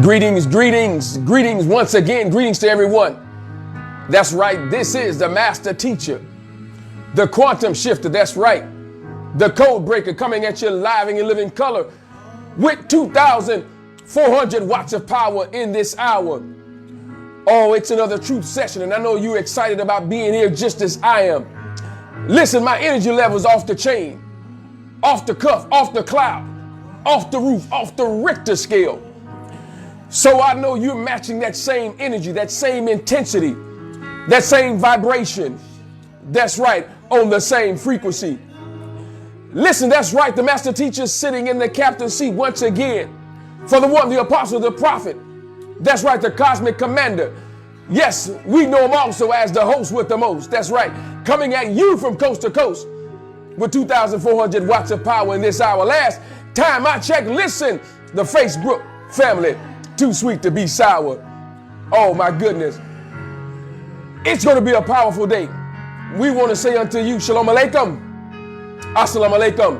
Greetings, greetings, greetings once again. Greetings to everyone. That's right. This is the master teacher, the quantum shifter. That's right. The code breaker coming at you live in living color with 2,400 watts of power in this hour. Oh, it's another truth session, and I know you're excited about being here just as I am. Listen, my energy level's off the chain, off the cuff, off the cloud, off the roof, off the Richter scale. So I know you're matching that same energy, that same intensity, that same vibration. That's right, on the same frequency. Listen, that's right, the master teacher is sitting in the captain's seat once again for the one, the apostle, the prophet. That's right, the cosmic commander. Yes, we know him also as the host with the most. That's right, coming at you from coast to coast with 2,400 watts of power in this hour. Last time I checked, listen, the Facebook family, too sweet to be sour. Oh my goodness. It's going to be a powerful day. We want to say unto you, Shalom Alaikum, Assalamu Alaikum,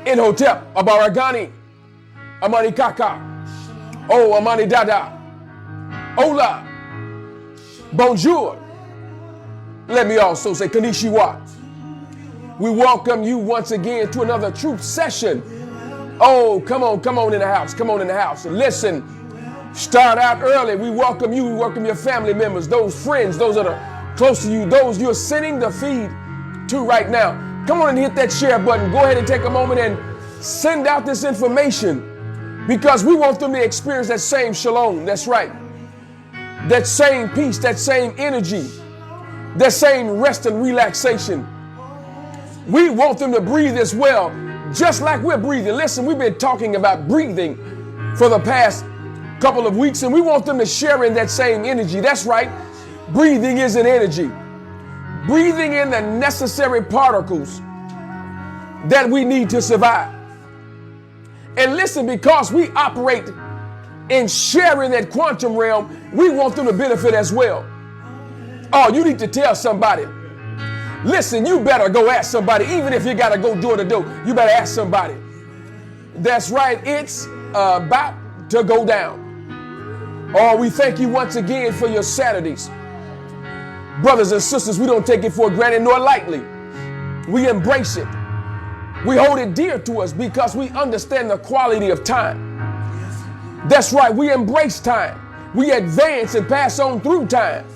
Inhotep, Abaragani, Amani Kaka, Oh Amani Dada, Hola, Bonjour. Let me also say Konnichiwa. We welcome you once again to another truth session. Oh, come on in the house. Come on in the house. Listen, start out early. We welcome you. We welcome your family members, those friends, those that are close to you, those you're sending the feed to right now. Come on and hit that share button. Go ahead and take a moment and send out this information because we want them to experience that same shalom. That's right. That same peace, that same energy, that same rest and relaxation. We want them to breathe as well, just like we're breathing. Listen, we've been talking about breathing for the past couple of weeks, and we want them to share in that same energy. That's right. Breathing is an energy. Breathing in the necessary particles that we need to survive. And listen, because we operate in sharing that quantum realm, we want them to benefit as well. Oh, you need to tell somebody. Listen, you better go ask somebody. Even if you got to go door to door, you better ask somebody. That's right. It's about to go down. Oh, we thank you once again for your Saturdays. Brothers and sisters, we don't take it for granted nor lightly. We embrace it. We hold it dear to us because we understand the quality of time. That's right. We embrace time. We advance and pass on through time.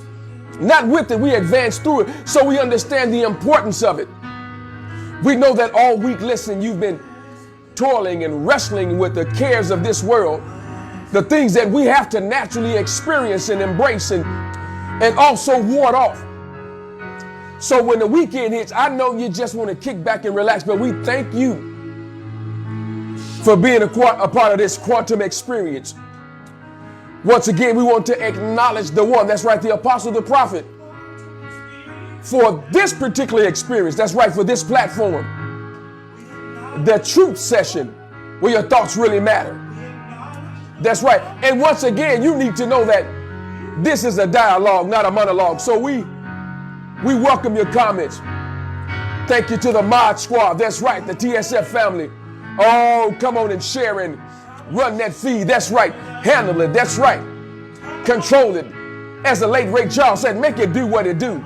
Not with it, we advance through it, so we understand the importance of it. We know that all week, listen, you've been toiling and wrestling with the cares of this world, the things that we have to naturally experience and embrace and also ward off. So when the weekend hits, I know you just want to kick back and relax, but we thank you for being a part of this quantum experience. Once again, we want to acknowledge the one, that's right, the apostle, the prophet, for this particular experience. That's right, for this platform, the truth session, where your thoughts really matter. That's right. And once again, you need to know that this is a dialogue, not a monologue. So we welcome your comments. Thank you to the mod squad. That's right, the TSF family. Oh, come on and share and run that feed. That's right. Handle it. That's right. Control it. As the late Ray Charles said, make it do what it do.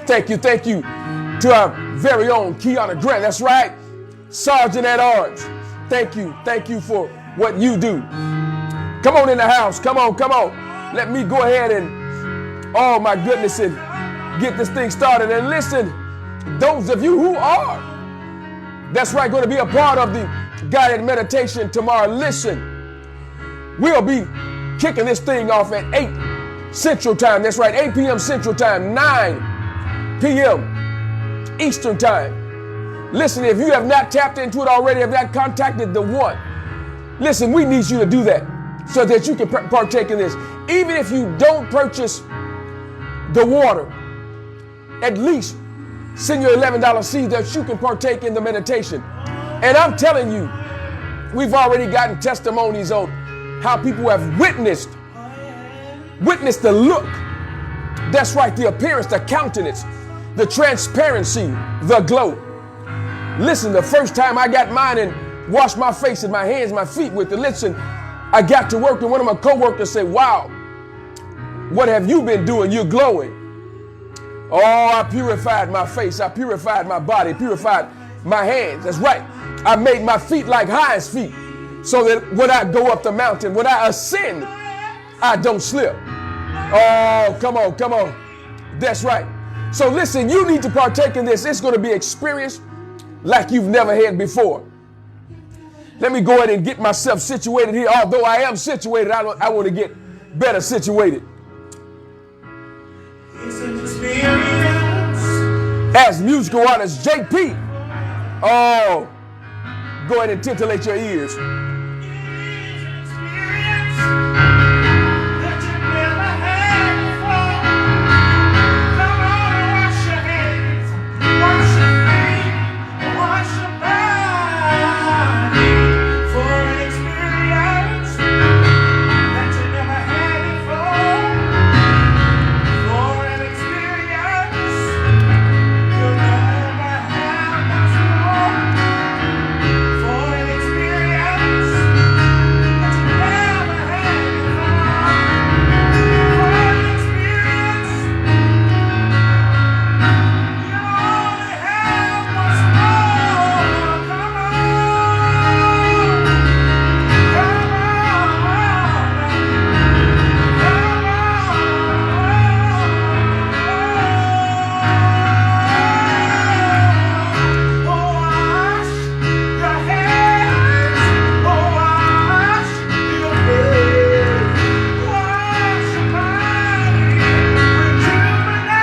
Thank you. Thank you to our very own Kiana Grant. That's right. Sergeant at Arms. Thank you. Thank you for what you do. Come on in the house. Come on. Come on. Let me go ahead and, oh my goodness, and get this thing started. And listen, those of you who are, that's right, going to be a part of the guided meditation tomorrow. Listen, we'll be kicking this thing off at 8 Central Time. That's right, 8 p.m. Central Time, 9 p.m. Eastern Time. Listen, if you have not tapped into it already, have not contacted the one, listen, we need you to do that so that you can partake in this. Even if you don't purchase the water, at least send your $11 seed that you can partake in the meditation. And I'm telling you, we've already gotten testimonies on how people have witnessed the look. That's right, the appearance, the countenance, the transparency, the glow. Listen, the first time I got mine and washed my face and my hands, my feet with it, listen, I got to work and one of my coworkers said, wow, what have you been doing? You're glowing. Oh, I purified my face. I purified my body, purified my hands. That's right. I made my feet like hinds feet so that when I go up the mountain, when I ascend, I don't slip. Oh, come on, come on. That's right. So listen, you need to partake in this. It's going to be experienced like you've never had before. Let me go ahead and get myself situated here. Although I am situated, I want to get better situated. It's an experience. As musical artist JP. Oh, go ahead and titillate your ears. It's an experience that you never had before. Come on and wash your hands, wash your feet, wash your body for an experience that you never had before. For an experience you'll never have much more. For an experience that you never had before. For an experience you only have much more. Come on, wash your hands, wash your face, wash your body, rejuvenate.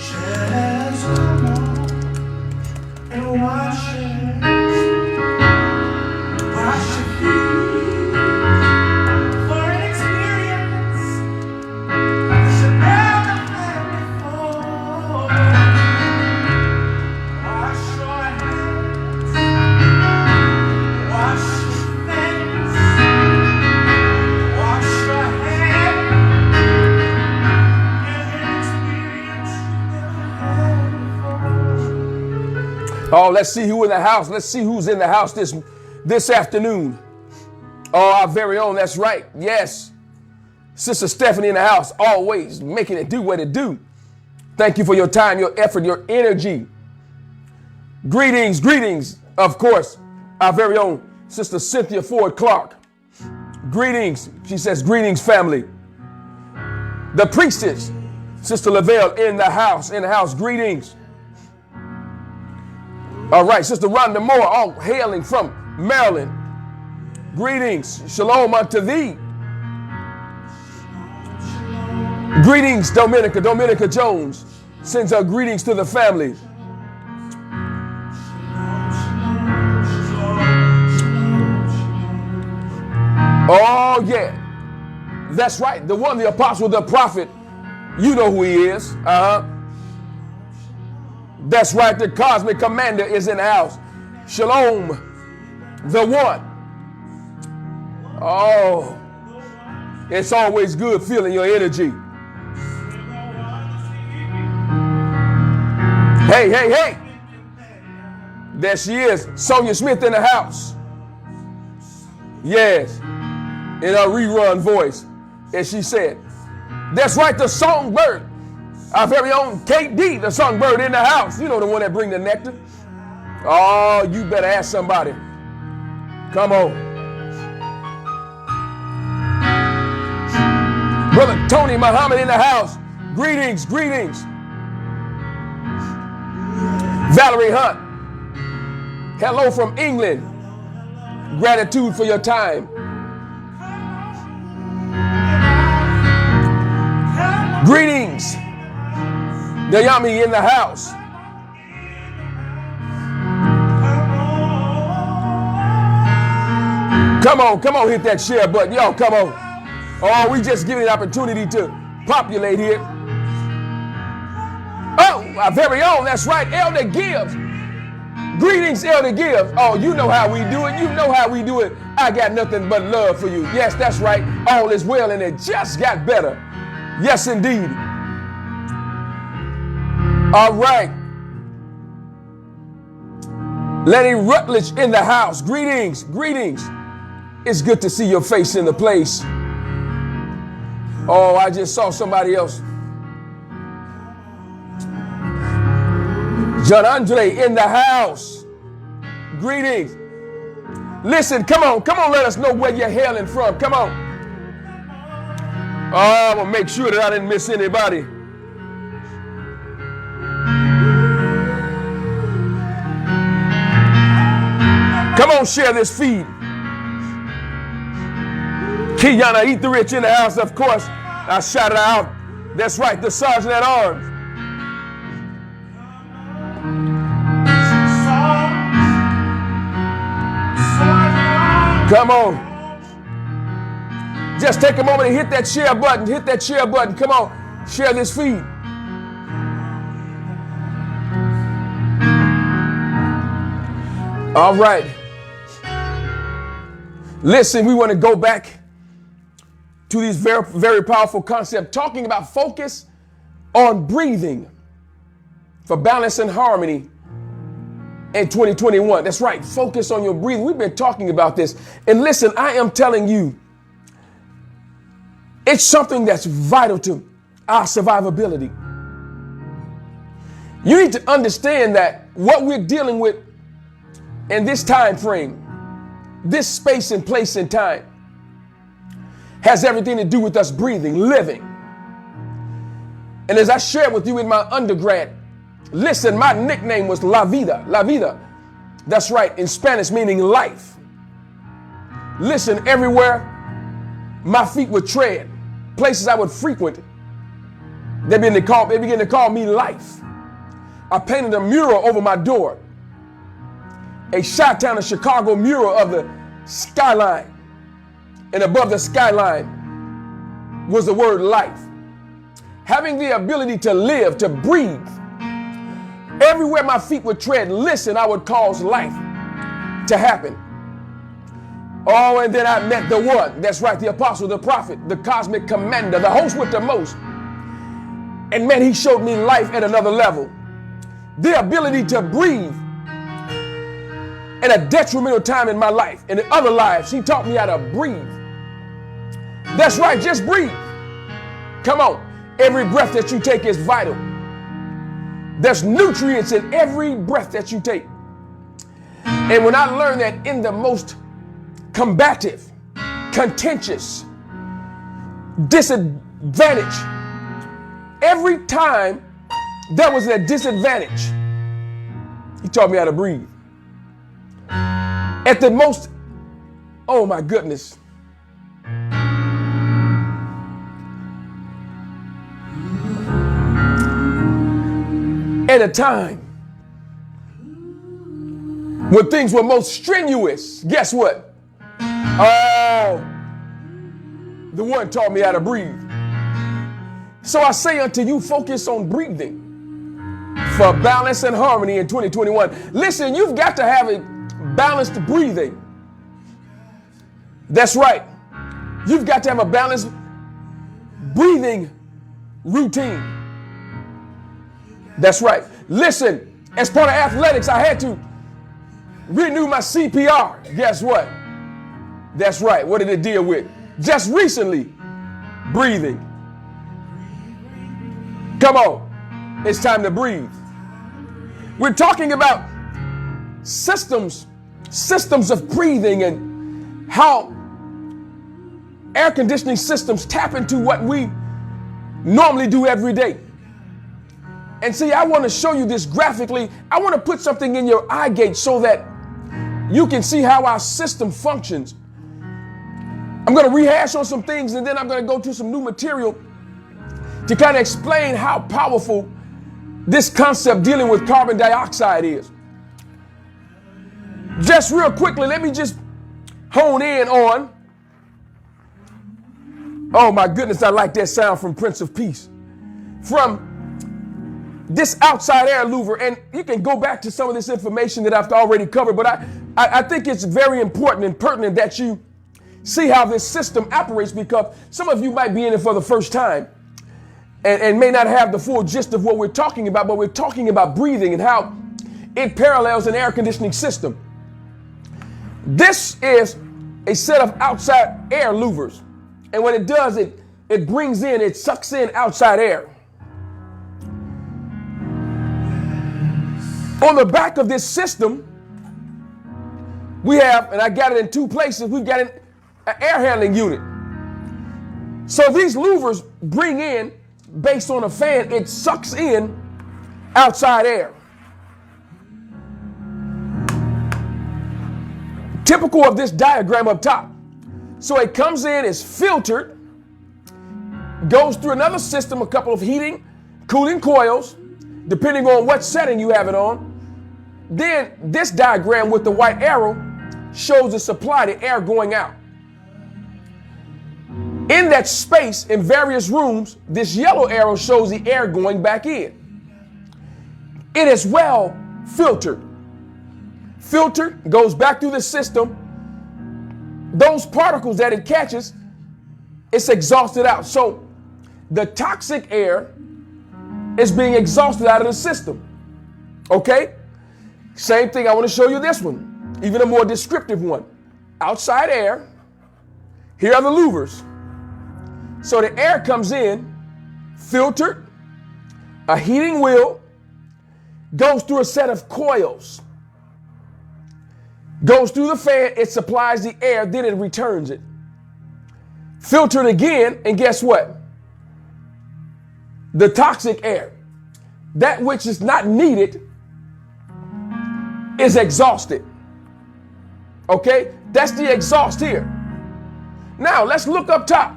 Just come on and wash your feet for an experience that you never had before. Wash your hands, wash your face, wash your hair. Get an experience you never had before. Oh, let's see who in the house. Let's see who's in the house this afternoon. Oh, our very own. That's right. Yes. Sister Stephanie in the house, always making it do what it do. Thank you for your time, your effort, your energy. Greetings, greetings. Of course, our very own Sister Cynthia Ford Clark. Greetings. She says, greetings, family. The priestess, Sister Lavelle in the house, greetings. All right, Sister Rhonda Moore, all hailing from Maryland. Greetings, shalom unto thee. Greetings, Dominica Jones sends her greetings to the family. Oh yeah, that's right, the one, the apostle, the prophet, you know who he is. That's right, the cosmic commander is in the house. Shalom, the one. Oh, it's always good feeling your energy. Hey, hey, hey. There she is, Sonia Smith in the house. Yes, in her rerun voice, as she said. That's right, the songbird. Our very own Kate D, the songbird in the house. You know, the one that bring the nectar. Oh, you better ask somebody. Come on. Brother Tony Muhammad in the house. Greetings, greetings. Valerie Hunt. Hello from England. Gratitude for your time. Greetings. Dayami in the house. Come on, hit that share button. Y'all, come on. Oh, we just giving an opportunity to populate here. Oh, our very own, that's right, Elder Gibbs. Greetings, Elder Gibbs. Oh, you know how we do it. You know how we do it. I got nothing but love for you. Yes, that's right. All is well, and it just got better. Yes, indeed. All right. Lenny Rutledge in the house. Greetings. Greetings. It's good to see your face in the place. Oh, I just saw somebody else. John Andre in the house. Greetings. Listen, come on, let us know where you're hailing from. Come on. Oh, I'm going to make sure that I didn't miss anybody. Come on, share this feed. Kiana Eat the Rich in the house, of course. I shouted out. That's right, the Sergeant at Arms. Come on. Just take a moment and hit that share button. Hit that share button. Come on. Share this feed. All right. Listen, we want to go back to these very, very powerful concepts, talking about focus on breathing for balance and harmony in 2021. That's right. Focus on your breathing. We've been talking about this. And listen, I am telling you, it's something that's vital to our survivability. You need to understand that what we're dealing with in this time frame, this space and place and time, has everything to do with us breathing, living. And as I shared with you in my undergrad, listen, my nickname was La Vida. La Vida. That's right, in Spanish, meaning life. Listen, everywhere my feet would tread, places I would frequent, they began to call me life. I painted a mural over my door, a Chi-Town, a Chicago mural of the skyline. And above the skyline was the word life. Having the ability to live, to breathe. Everywhere my feet would tread, listen, I would cause life to happen. Oh, and then I met the one. That's right, the apostle, the prophet, the cosmic commander, the host with the most. And man, he showed me life at another level. The ability to breathe at a detrimental time in my life. And in other lives, he taught me how to breathe. That's right, just breathe. Come on. Every breath that you take is vital. There's nutrients in every breath that you take. And when I learned that in the most combative, contentious, disadvantage, every time there was a disadvantage, he taught me how to breathe. At the most, oh my goodness. At a time when things were most strenuous, guess what? Oh, the one taught me how to breathe. So I say unto you, focus on breathing for balance and harmony in 2021. Listen, you've got to have a balanced breathing. That's right. You've got to have a balanced breathing routine. That's right. Listen, as part of athletics, I had to renew my CPR. Guess what? That's right. What did it deal with? Just recently, breathing. Come on. It's time to breathe. We're talking about systems of breathing and how air conditioning systems tap into what we normally do every day. And see, I want to show you this graphically. I want to put something in your eye gate so that you can see how our system functions. I'm going to rehash on some things, and then I'm going to go to some new material to kind of explain how powerful this concept dealing with carbon dioxide is. Just real quickly, let me just hone in on, oh my goodness, I like that sound from Prince of Peace. From this outside air louver, and you can go back to some of this information that I've already covered, but I think it's very important and pertinent that you see how this system operates, because some of you might be in it for the first time and may not have the full gist of what we're talking about, but we're talking about breathing and how it parallels an air conditioning system. This is a set of outside air louvers, and what it does, it brings in, it sucks in outside air. On the back of this system, we have, and I got it in two places, we've got an air handling unit. So these louvers bring in, based on a fan, it sucks in outside air. Typical of this diagram up top. So it comes in, is filtered, goes through another system, a couple of heating, cooling coils, depending on what setting you have it on. Then this diagram with the white arrow shows the supply, the air going out. In that space, in various rooms, this yellow arrow shows the air going back in. It is well filtered. Filtered, goes back through the system. Those particles that it catches, it's exhausted out. So the toxic air is being exhausted out of the system. Okay? Same thing, I want to show you this one, even a more descriptive one. Outside air, here are the louvers. So the air comes in, filtered, a heating wheel, goes through a set of coils, goes through the fan, it supplies the air, then it returns it. Filtered again, and guess what? The toxic air, that which is not needed, is exhausted. Okay? That's the exhaust here. Now, let's look up top.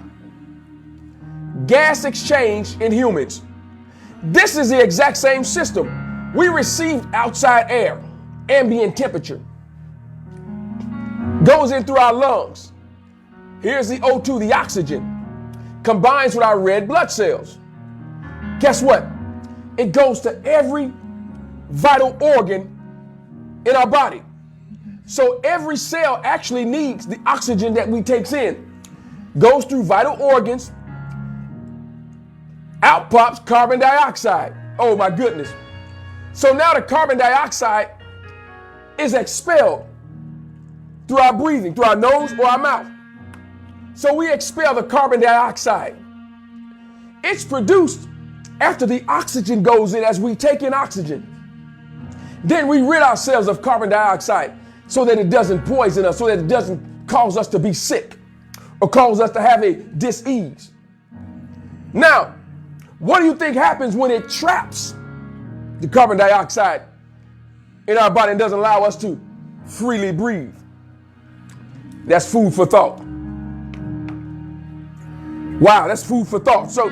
Gas exchange in humans. This is the exact same system. We receive outside air, ambient temperature, goes in through our lungs. Here's the O2, the oxygen, combines with our red blood cells. Guess what? It goes to every vital organ in our body. So every cell actually needs the oxygen that we takes in. Goes through vital organs, out pops carbon dioxide. Oh my goodness. So now the carbon dioxide is expelled through our breathing, through our nose or our mouth. So we expel the carbon dioxide. It's produced after the oxygen goes in, as we take in oxygen. Then we rid ourselves of carbon dioxide so that it doesn't poison us, so that it doesn't cause us to be sick or cause us to have a dis-ease. Now, what do you think happens when it traps the carbon dioxide in our body and doesn't allow us to freely breathe? That's food for thought. Wow, that's food for thought. So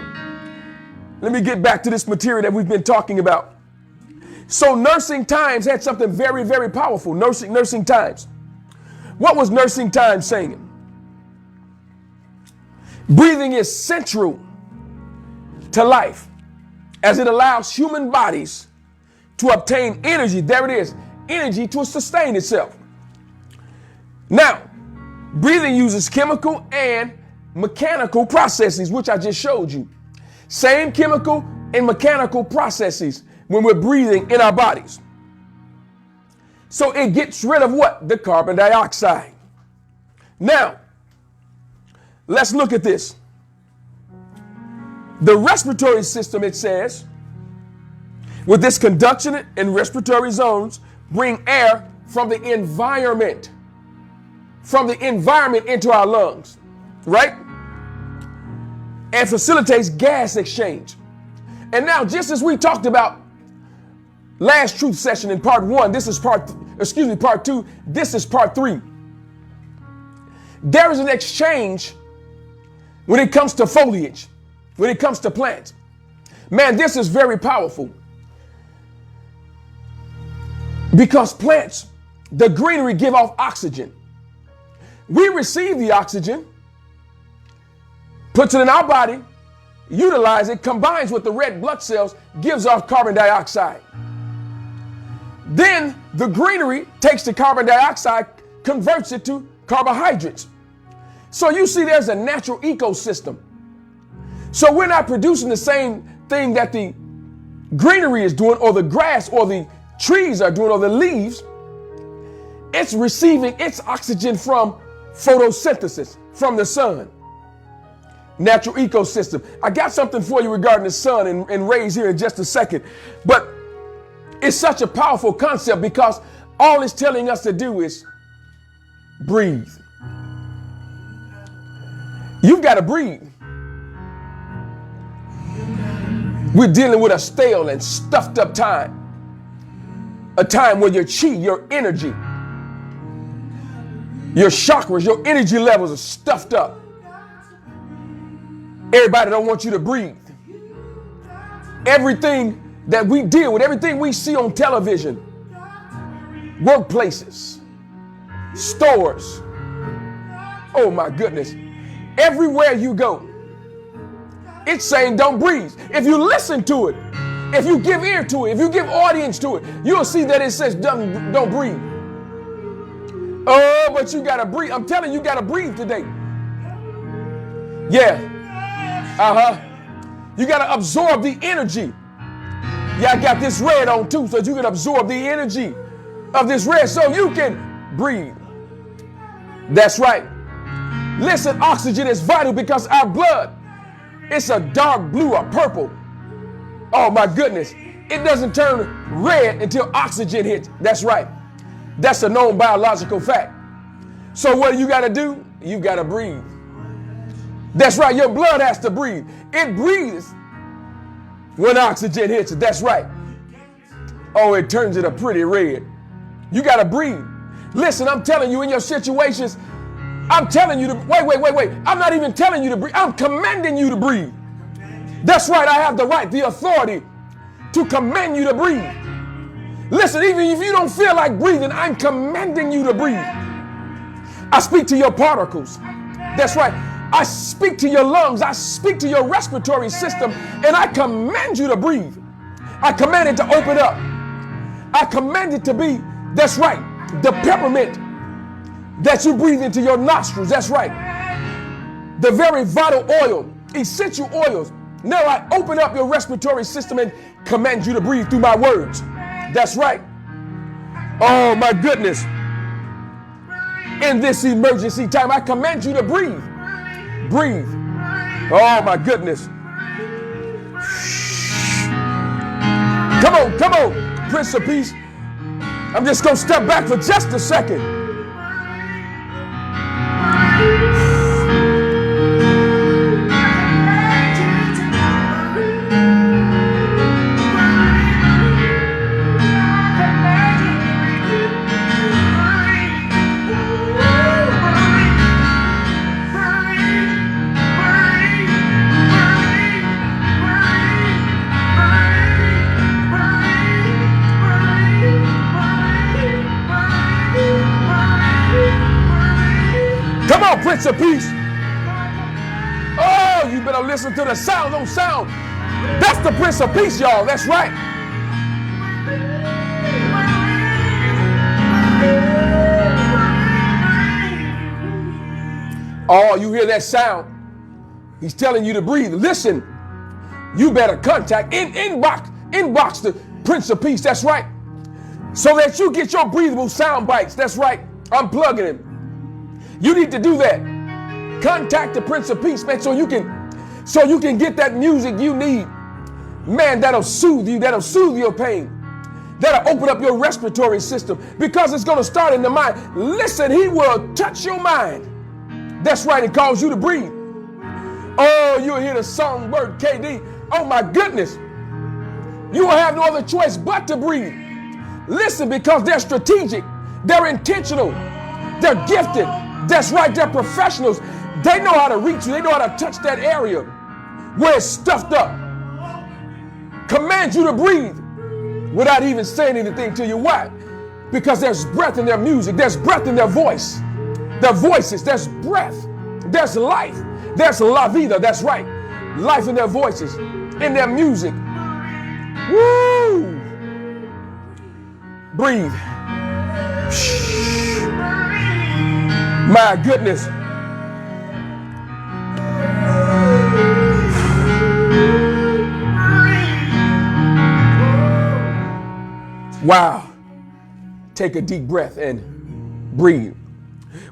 let me get back to this material that we've been talking about. So Nursing Times had something very, very powerful. Nursing Times. What was Nursing Times saying? Breathing is central to life, as it allows human bodies to obtain energy. There it is, energy to sustain itself. Now, breathing uses chemical and mechanical processes, which I just showed you. Same chemical and mechanical processes when we're breathing in our bodies. So it gets rid of what? The carbon dioxide. Now, let's look at this. The respiratory system, it says, with this conduction and respiratory zones, bring air from the environment into our lungs, right? And facilitates gas exchange. And now, just as we talked about last truth session in part 1, this is part 2, this is part 3. There is an exchange when it comes to foliage, when it comes to plants. Man, this is very powerful. Because plants, the greenery, give off oxygen. We receive the oxygen, puts it in our body, utilizes it, combines with the red blood cells, gives off carbon dioxide. Then the greenery takes the carbon dioxide, converts it to carbohydrates. So you see there's a natural ecosystem. So we're not producing the same thing that the greenery is doing, or the grass or the trees are doing, or the leaves. It's receiving its oxygen from photosynthesis, from the sun. Natural ecosystem. I got something for you regarding the sun and rays here in just a second. But it's such a powerful concept because all it's telling us to do is breathe. You've got to breathe. We're dealing with a stale and stuffed up time. A time where your chi, your energy, your chakras, your energy levels are stuffed up. Everybody don't want you to breathe. Everything that we deal with, everything we see on television, workplaces, stores, oh my goodness, everywhere you go, it's saying don't breathe. If you listen to it, if you give ear to it, if you give audience to it, you'll see that it says don't breathe. Oh, but you gotta breathe. I'm telling you, you gotta breathe today. Yeah. You gotta absorb the energy. Yeah, I got this red on too, so you can absorb the energy of this red so you can breathe. That's right. Listen, oxygen is vital because our blood, it's a dark blue or purple. Oh my goodness. It doesn't turn red until oxygen hits. That's right. That's a known biological fact. So what do you got to do? You got to breathe. That's right. Your blood has to breathe. It breathes when oxygen hits it. That's right. Oh, it turns it a pretty red. You got to breathe. Listen, I'm telling you, in your situations, I'm telling you to, wait. I'm not even telling you to breathe. I'm commanding you to breathe. That's right. I have the right, the authority to command you to breathe. Listen, even if you don't feel like breathing, I'm commanding you to breathe. I speak to your particles. That's right. I speak to your lungs. I speak to your respiratory system, and I command you to breathe. I command it to open up. I command it to be, that's right, the peppermint that you breathe into your nostrils. That's right. The very vital oil, essential oils. Now I open up your respiratory system and command you to breathe through my words. That's right. Oh my goodness. In this emergency time, I command you to breathe. Breathe. Oh my goodness. Come on, Prince of Peace. I'm just going to step back for just a second. Come on, Prince of Peace. Oh, you better listen to the sound on sound. That's the Prince of Peace, y'all. That's right. Oh, you hear that sound? He's telling you to breathe. Listen, you better contact, inbox the Prince of Peace. That's right. So that you get your breathable sound bites. That's right. I'm plugging him. You need to do that. Contact the Prince of Peace, man, so you can get that music you need. Man, that'll soothe you, that'll soothe your pain. That'll open up your respiratory system because it's going to start in the mind. Listen, he will touch your mind. That's right, it calls you to breathe. Oh, you'll hear the songbird KD. Oh my goodness. You will have no other choice but to breathe. Listen, because they're strategic. They're intentional. They're gifted. That's right, they're professionals. They know how to reach you. They know how to touch that area where it's stuffed up. Command you to breathe without even saying anything to you. Why? Because there's breath in their music. There's breath in their voice. Their voices. There's breath. There's life. There's la vida. That's right. life in their voices, in their music. Woo! Breathe. My goodness. Wow. Take a deep breath and breathe.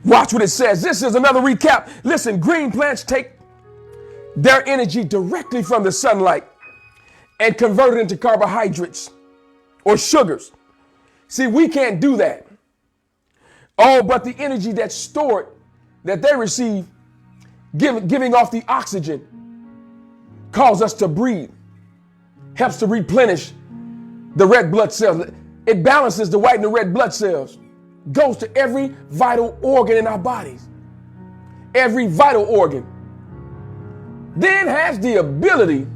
Watch what it says. This is another recap. Listen, green plants take their energy directly from the sunlight and convert it into carbohydrates or sugars. See, we can't do that. Oh, but the energy that's stored, that they receive, giving off the oxygen, causes us to breathe, helps to replenish the red blood cells. It balances the white and the red blood cells, goes to every vital organ in our bodies, every vital organ. Then has the ability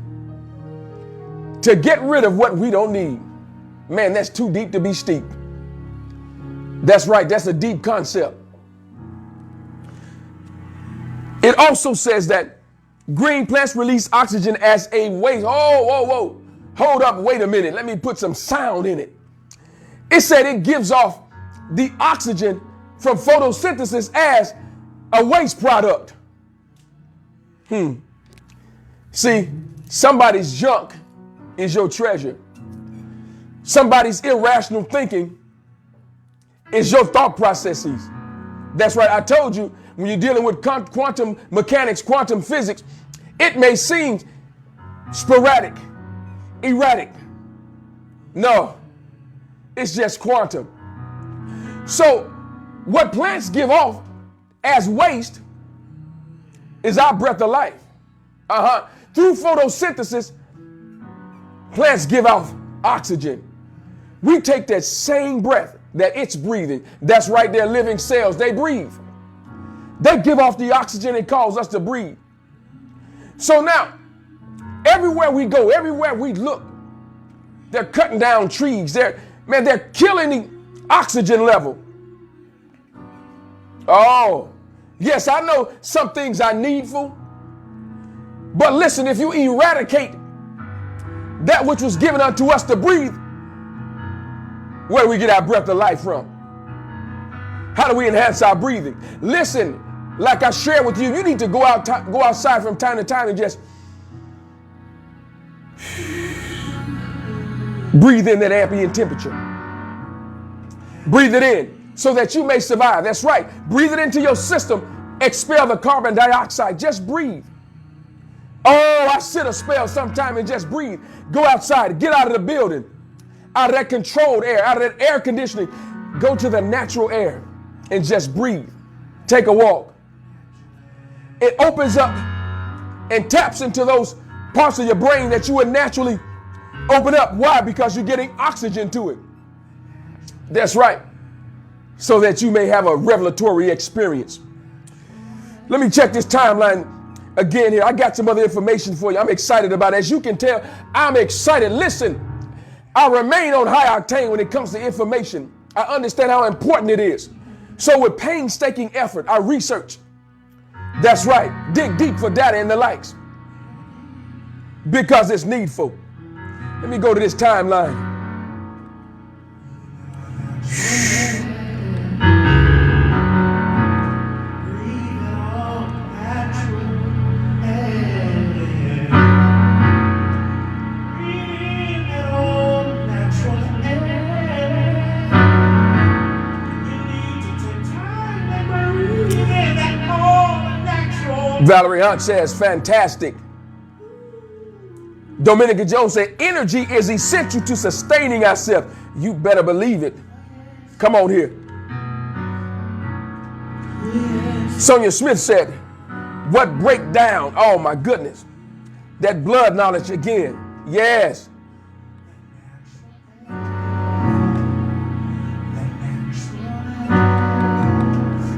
to get rid of what we don't need. Man, that's too deep to be steep. That's right. That's a deep concept. It also says that green plants release oxygen as a waste. Oh, whoa, whoa. Hold up. Wait a minute. Let me put some sound in it. It said it gives off the oxygen from photosynthesis as a waste product. See, somebody's junk is your treasure. Somebody's irrational thinking is your thought processes. That's right. I told you, when you're dealing with quantum mechanics, quantum physics, it may seem sporadic, erratic. No, it's just quantum. So what plants give off as waste is our breath of life. Through photosynthesis, plants give off oxygen. We take that same breath that it's breathing. That's right, they're living cells. They breathe. They give off the oxygen and cause us to breathe. So now, everywhere we go, everywhere we look, they're cutting down trees. They're killing the oxygen level. Oh, yes, I know some things are needful. But listen, if you eradicate that which was given unto us to breathe, where do we get our breath of life from? How do we enhance our breathing? Listen, like I shared with you, you need to go outside from time to time and just breathe in that ambient temperature. Breathe it in so that you may survive. That's right. Breathe it into your system. Expel the carbon dioxide. Just breathe. Oh, I sit a spell sometime and just breathe. Go outside. Get out of the building. Out of that controlled air. Out of that air conditioning. Go to the natural air and just breathe. Take a walk. It opens up and taps into those parts of your brain that you would naturally open up. Why? Because you're getting oxygen to it. That's right. So that you may have a revelatory experience. Let me check this timeline again here. I got some other information for you. I'm excited about it. As you can tell, I'm excited. Listen, I remain on high octane when it comes to information. I understand how important it is. So with painstaking effort, I research. That's right. Dig deep for data and the likes. Because it's needful. Let me go to this timeline. Valerie Hunt says, fantastic. Dominica Jones said, energy is essential to sustaining ourselves. You better believe it. Come on here. Sonia Smith said, what breakdown? Oh my goodness. That blood knowledge again. Yes.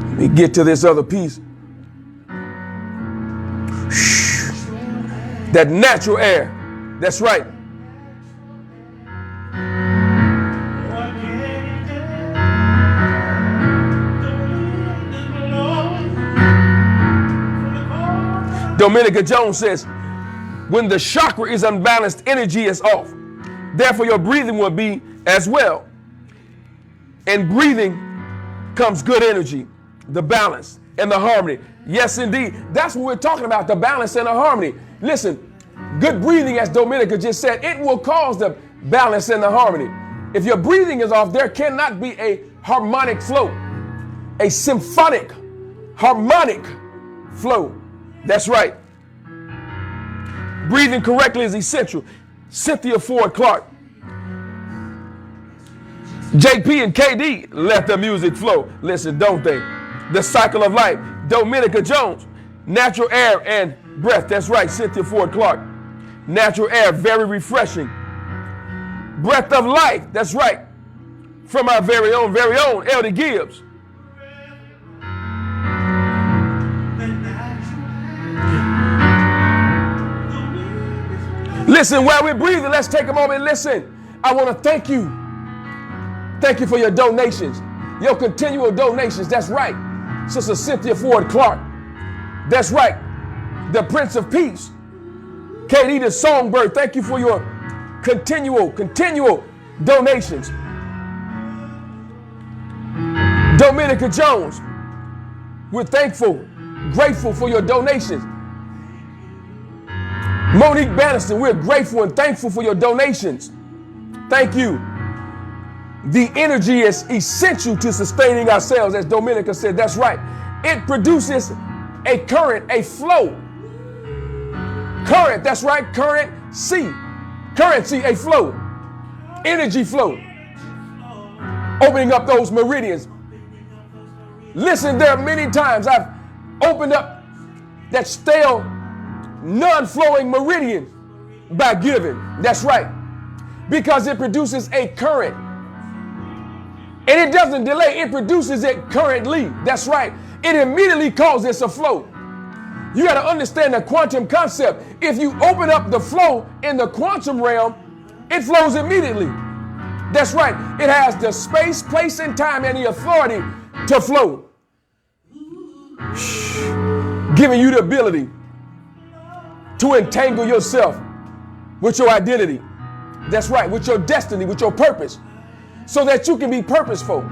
Let me get to this other piece. That natural air. That's right. Dominica Jones says, When the chakra is unbalanced, energy is off. Therefore, your breathing will be as well. In breathing comes good energy, the balance and the harmony. Yes, indeed. That's what we're talking about, the balance and the harmony. Listen, good breathing, as Dominica just said, it will cause the balance and the harmony. If your breathing is off, there cannot be a harmonic flow, a symphonic, harmonic flow. That's right. Breathing correctly is essential. Cynthia Ford Clark, JP and KD, let the music flow. Listen, don't they? The cycle of life. Dominica Jones, natural air and breath. That's right, Cynthia Ford Clark. Natural air, very refreshing. Breath of life. That's right. From our very own Elder Gibbs. Listen, while we're breathing, let's take a moment and listen. I want to thank you. Thank you for your donations, your continual donations. That's right. Sister Cynthia Ford Clark. That's right. The Prince of Peace. Katie the Songbird. Thank you for your continual donations. Dominica Jones. We're thankful, grateful for your donations. Monique Banniston, we're grateful and thankful for your donations. Thank you. The energy is essential to sustaining ourselves, as Dominica said. That's right. It produces a current, a flow. Current, that's right. Currency, a flow. Energy flow. Opening up those meridians. Listen, there are many times I've opened up that stale, non-flowing meridian by giving. That's right. Because it produces a current. And it doesn't delay, it produces it currently. That's right. It immediately causes a flow. You got to understand the quantum concept. If you open up the flow in the quantum realm, it flows immediately. That's right. It has the space, place, and time and the authority to flow. Giving you the ability to entangle yourself with your identity. That's right, with your destiny, with your purpose, so that you can be purposeful,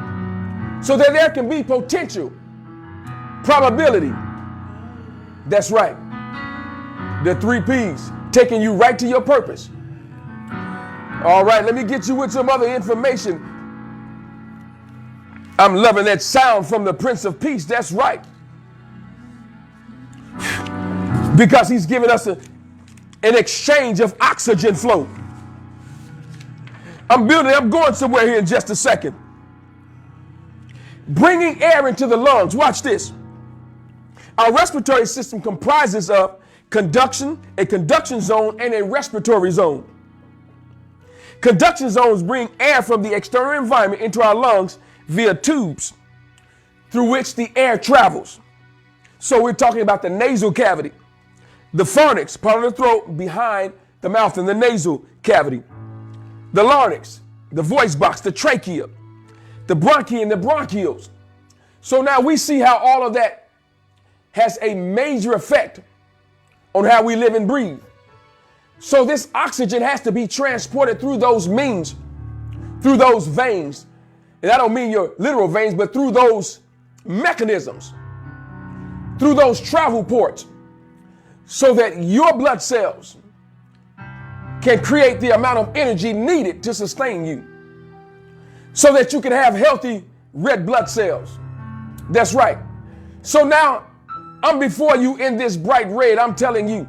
so that there can be potential, probability. That's right. The 3 P's, taking you right to your purpose. All right, let me get you with some other information. I'm loving that sound from the Prince of Peace. That's right. Because he's giving us an exchange of oxygen flow. I'm going somewhere here in just a second. Bringing air into the lungs. Watch this. Our respiratory system comprises of conduction, a conduction zone, and a respiratory zone. Conduction zones bring air from the external environment into our lungs via tubes through which the air travels. So we're talking about the nasal cavity, the pharynx, part of the throat behind the mouth in the nasal cavity, the larynx, the voice box, the trachea, the bronchi and the bronchioles. So now we see how all of that has a major effect on how we live and breathe. So this oxygen has to be transported through those means, through those veins. And I don't mean your literal veins, but through those mechanisms, through those travel ports, so that your blood cells can create the amount of energy needed to sustain you, so that you can have healthy red blood cells. That's right. So now I'm before you in this bright red. I'm telling you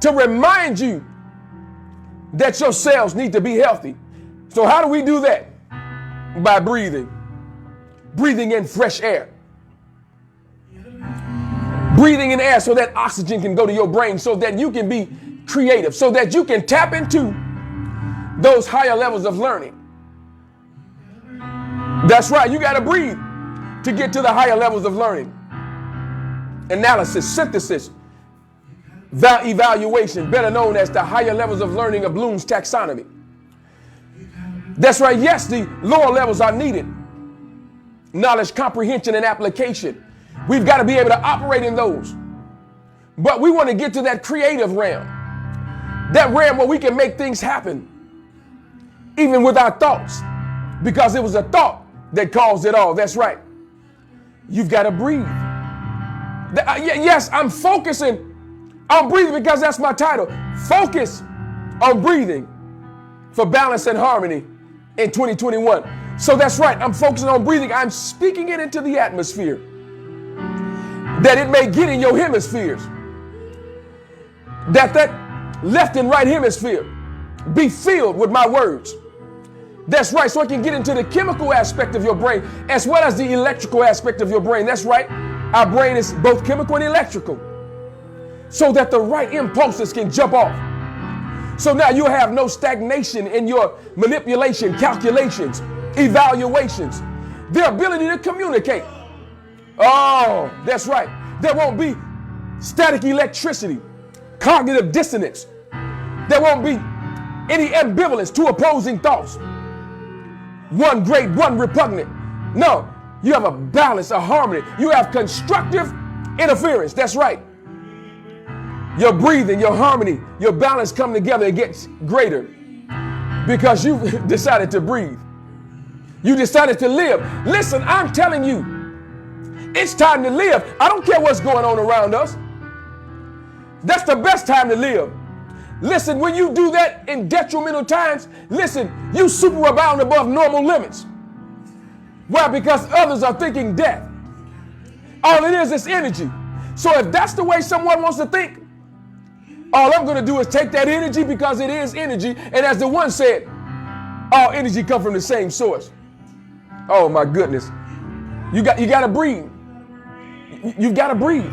to remind you that your cells need to be healthy. So how do we do that? By breathing in fresh air. Breathing in air so that oxygen can go to your brain, so that you can be creative, so that you can tap into those higher levels of learning. That's right. You got to breathe to get to the higher levels of learning. Analysis, synthesis, evaluation, better known as the higher levels of learning of Bloom's taxonomy. That's right. Yes, the lower levels are needed. Knowledge, comprehension, and application. We've got to be able to operate in those. But we want to get to that creative realm. That realm where we can make things happen, even with our thoughts, because it was a thought that caused it all. That's right. You've got to breathe. Yes, I'm focusing on breathing because that's my title. Focus on breathing for balance and harmony in 2021. So that's right. I'm focusing on breathing. I'm speaking it into the atmosphere that it may get in your hemispheres. That left and right hemisphere be filled with my words. That's right. So it can get into the chemical aspect of your brain as well as the electrical aspect of your brain. That's right. Our brain is both chemical and electrical. So that the right impulses can jump off. So now you have no stagnation in your manipulation, calculations, evaluations, the ability to communicate. Oh, that's right. There won't be static electricity, cognitive dissonance. There won't be any ambivalence to opposing thoughts. One great, one repugnant. No, you have a balance, a harmony. You have constructive interference. That's right. Your breathing, your harmony, your balance come together. It gets greater because you decided to breathe. You decided to live. Listen, I'm telling you, it's time to live. I don't care what's going on around us. That's the best time to live. Listen, when you do that in detrimental times, listen, you superabound above normal limits. Why? Because others are thinking death. All it is energy. So if that's the way someone wants to think, all I'm going to do is take that energy because it is energy. And as the one said, all energy comes from the same source. Oh my goodness. You got to breathe. You've got to breathe.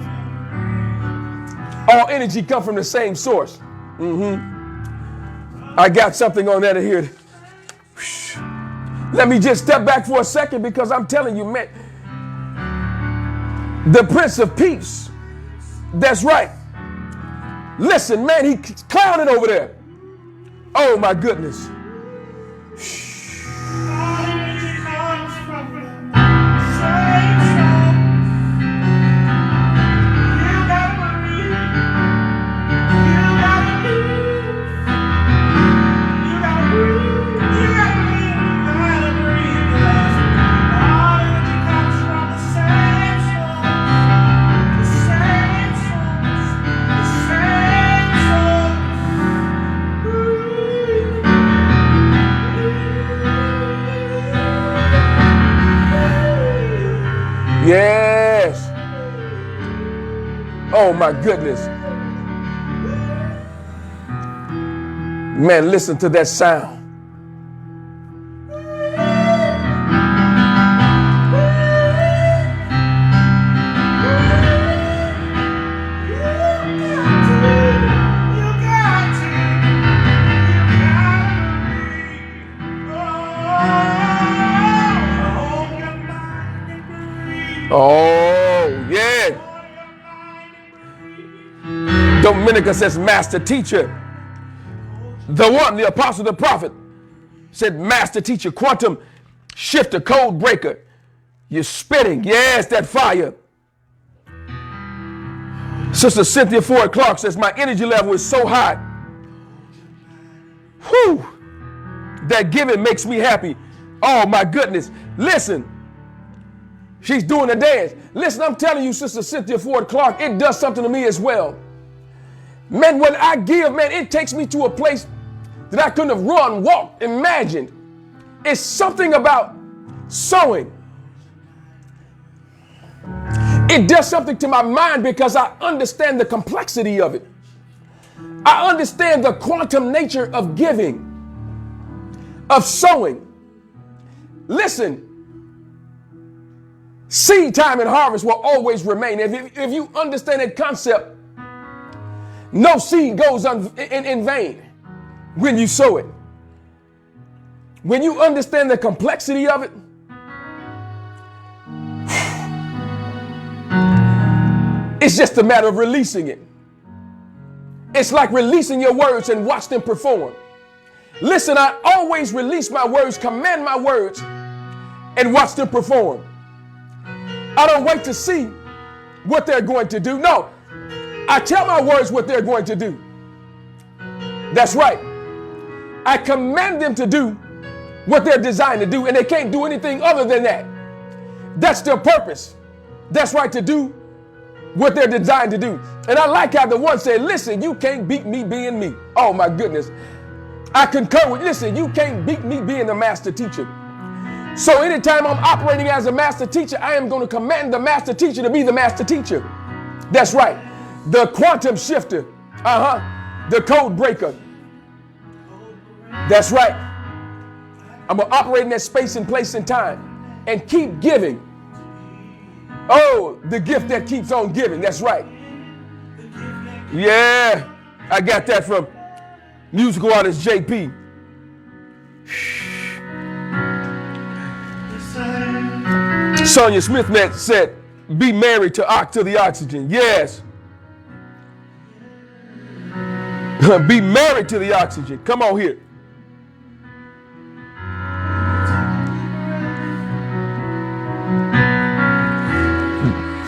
All energy comes from the same source. I got something on that here. Let me just step back for a second because I'm telling you, man, the Prince of Peace, that's right. Listen, man, he's clowning over there. Oh my goodness. Yes. Oh my goodness. Man, listen to that sound. Oh, yeah. Dominica says, master teacher. The one, the apostle, the prophet said, master teacher, quantum shifter, code breaker. You're spitting. Yes, that fire. Sister Cynthia Ford Clark says, my energy level is so high. Whew. That giving makes me happy. Oh, my goodness. Listen. She's doing the dance. Listen, I'm telling you, Sister Cynthia Ford Clark, it does something to me as well. Man, when I give, man, it takes me to a place that I couldn't have run, walked, imagined. It's something about sowing. It does something to my mind because I understand the complexity of it. I understand the quantum nature of giving, of sowing. Listen. Seed time and harvest will always remain. If you understand that concept, no seed goes in vain when you sow it. When you understand the complexity of it, it's just a matter of releasing it. It's like releasing your words and watch them perform. Listen, I always release my words, command my words, and watch them perform. I don't wait to see what they're going to do. No, I tell my words what they're going to do. That's right. I command them to do what they're designed to do, and they can't do anything other than that. That's their purpose. That's right, to do what they're designed to do. And I like how the one said, listen, you can't beat me being me. Oh my goodness. I concur with, listen, you can't beat me being the master teacher. So anytime I'm operating as a master teacher, I am going to command the master teacher to be the master teacher. That's right. The quantum shifter. The code breaker. That's right. I'm going to operate in that space and place and time and keep giving. Oh, the gift that keeps on giving. That's right. Yeah, I got that from musical artist JP. Sonia Smith said, be married to the oxygen. Yes. Be married to the oxygen. Come on here.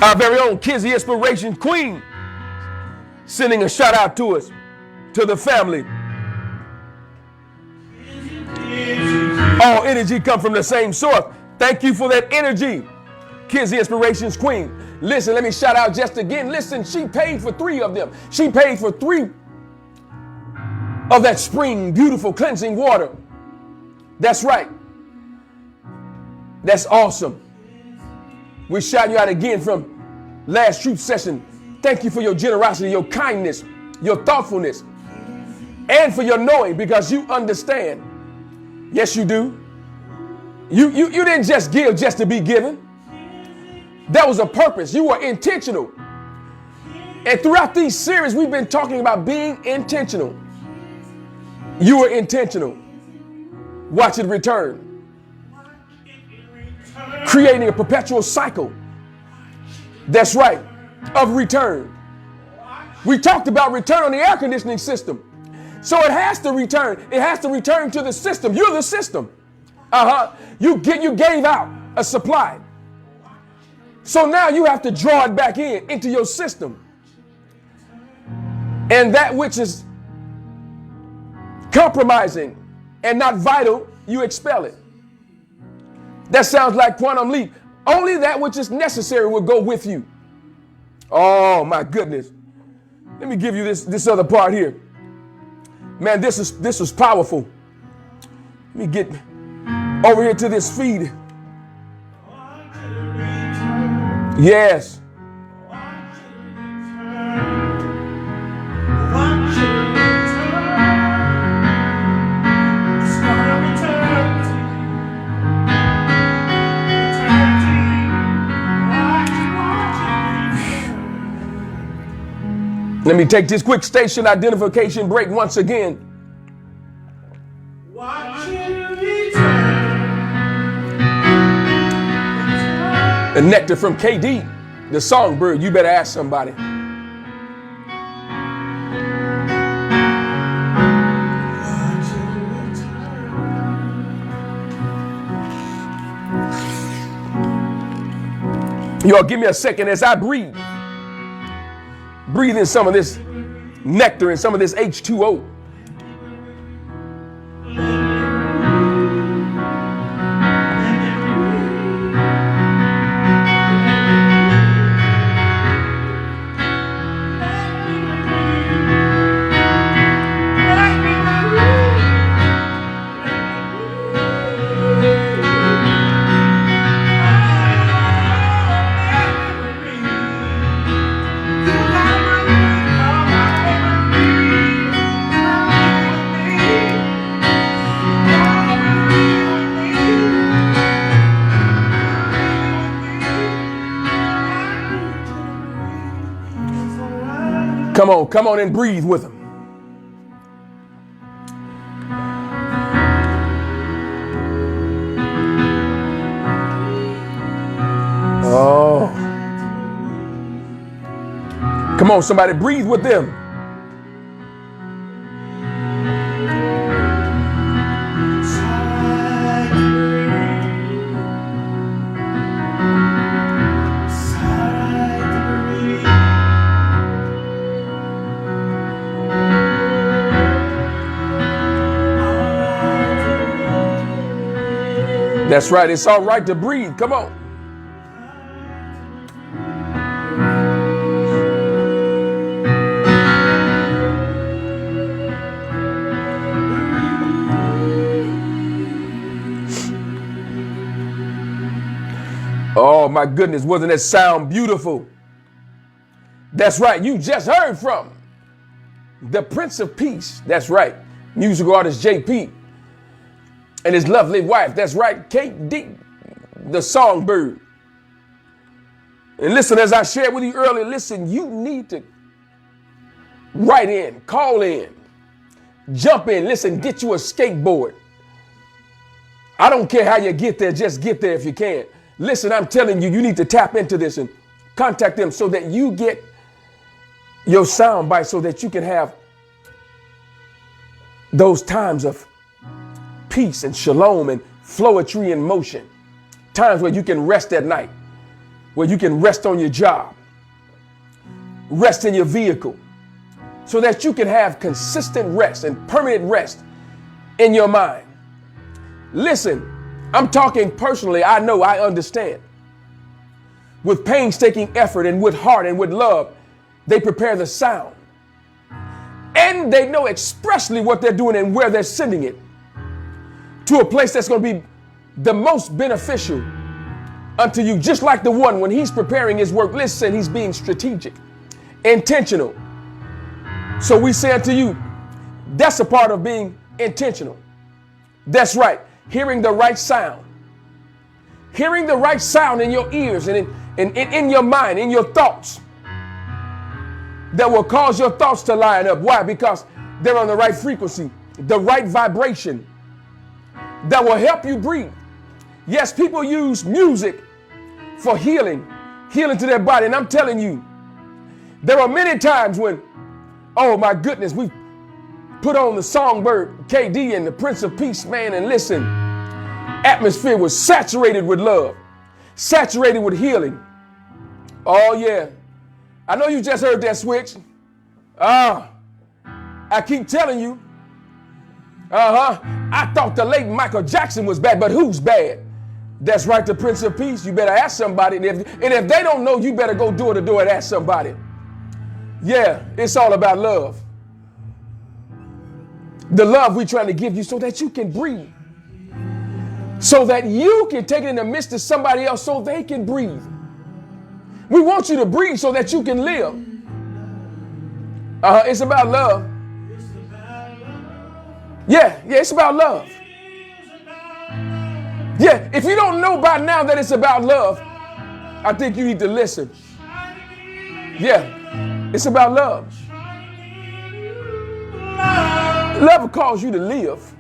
Our very own Kizzy Inspiration Queen sending a shout out to us, to the family. All energy come from the same source. Thank you for that energy, Kizzy Inspirations Queen. Listen, let me shout out just again. Listen, she paid for 3 of them. She paid for 3 of that spring, beautiful cleansing water. That's right. That's awesome. We shout you out again from last truth session. Thank you for your generosity, your kindness, your thoughtfulness, and for your knowing, because you understand. Yes, you do. You didn't just give just to be given. That was a purpose. You were intentional. And throughout these series, we've been talking about being intentional. You were intentional. Watch it return. Creating a perpetual cycle. That's right, of return. We talked about return on the air conditioning system. So it has to return. It has to return to the system. You're the system. You gave out a supply. So now you have to draw it back into your system. And that which is compromising and not vital, you expel it. That sounds like quantum leap. Only that which is necessary will go with you. Oh my goodness. Let me give you this other part here. Man, this is powerful. Let me get over here to this feed. Yes. Let me take this quick station identification break once again. The nectar from KD, the songbird. You better ask somebody. Y'all give me a second as I breathe. Breathe in some of this nectar and some of this H2O. Come on and breathe with them. Oh. Come on, somebody breathe with them. That's right. It's all right to breathe. Come on. Oh, my goodness. Wasn't that sound beautiful? That's right. You just heard from the Prince of Peace. That's right. Musical artist JP and his lovely wife. That's right. Kate D, the songbird. And listen, as I shared with you earlier, listen, you need to write in, call in, jump in. Listen, get you a skateboard. I don't care how you get there. Just get there if you can. Listen, I'm telling you, you need to tap into this and contact them so that you get your sound bite, so that you can have those times of peace and shalom and flowetry in motion. Times where you can rest at night, where you can rest on your job, rest in your vehicle, so that you can have consistent rest and permanent rest in your mind. Listen, I'm talking personally. I know, I understand. With painstaking effort and with heart and with love, they prepare the sound. And they know expressly what they're doing and where they're sending it to a place that's going to be the most beneficial unto you. Just like the one when he's preparing his work. Listen, he's being strategic, intentional. So we say unto you, that's a part of being intentional. That's right. Hearing the right sound. Hearing the right sound in your ears and in your mind, in your thoughts, that will cause your thoughts to line up. Why? Because they're on the right frequency, the right vibration that will help you breathe. Yes, people use music for healing to their body. And I'm telling you, there are many times when, oh my goodness, we put on the songbird, KD and the Prince of Peace, man, and listen, atmosphere was saturated with love, saturated with healing. Oh yeah. I know you just heard that switch. I keep telling you. I thought the late Michael Jackson was bad, but who's bad? That's right, the Prince of Peace. You better ask somebody. And if they don't know, you better go door to door and ask somebody. Yeah, it's all about love. The love we're trying to give you so that you can breathe. So that you can take it in the midst of somebody else so they can breathe. We want you to breathe so that you can live. It's about love. Yeah, it's about love. Yeah, if you don't know by now that it's about love, I think you need to listen. Yeah, it's about love. Love will cause you to live.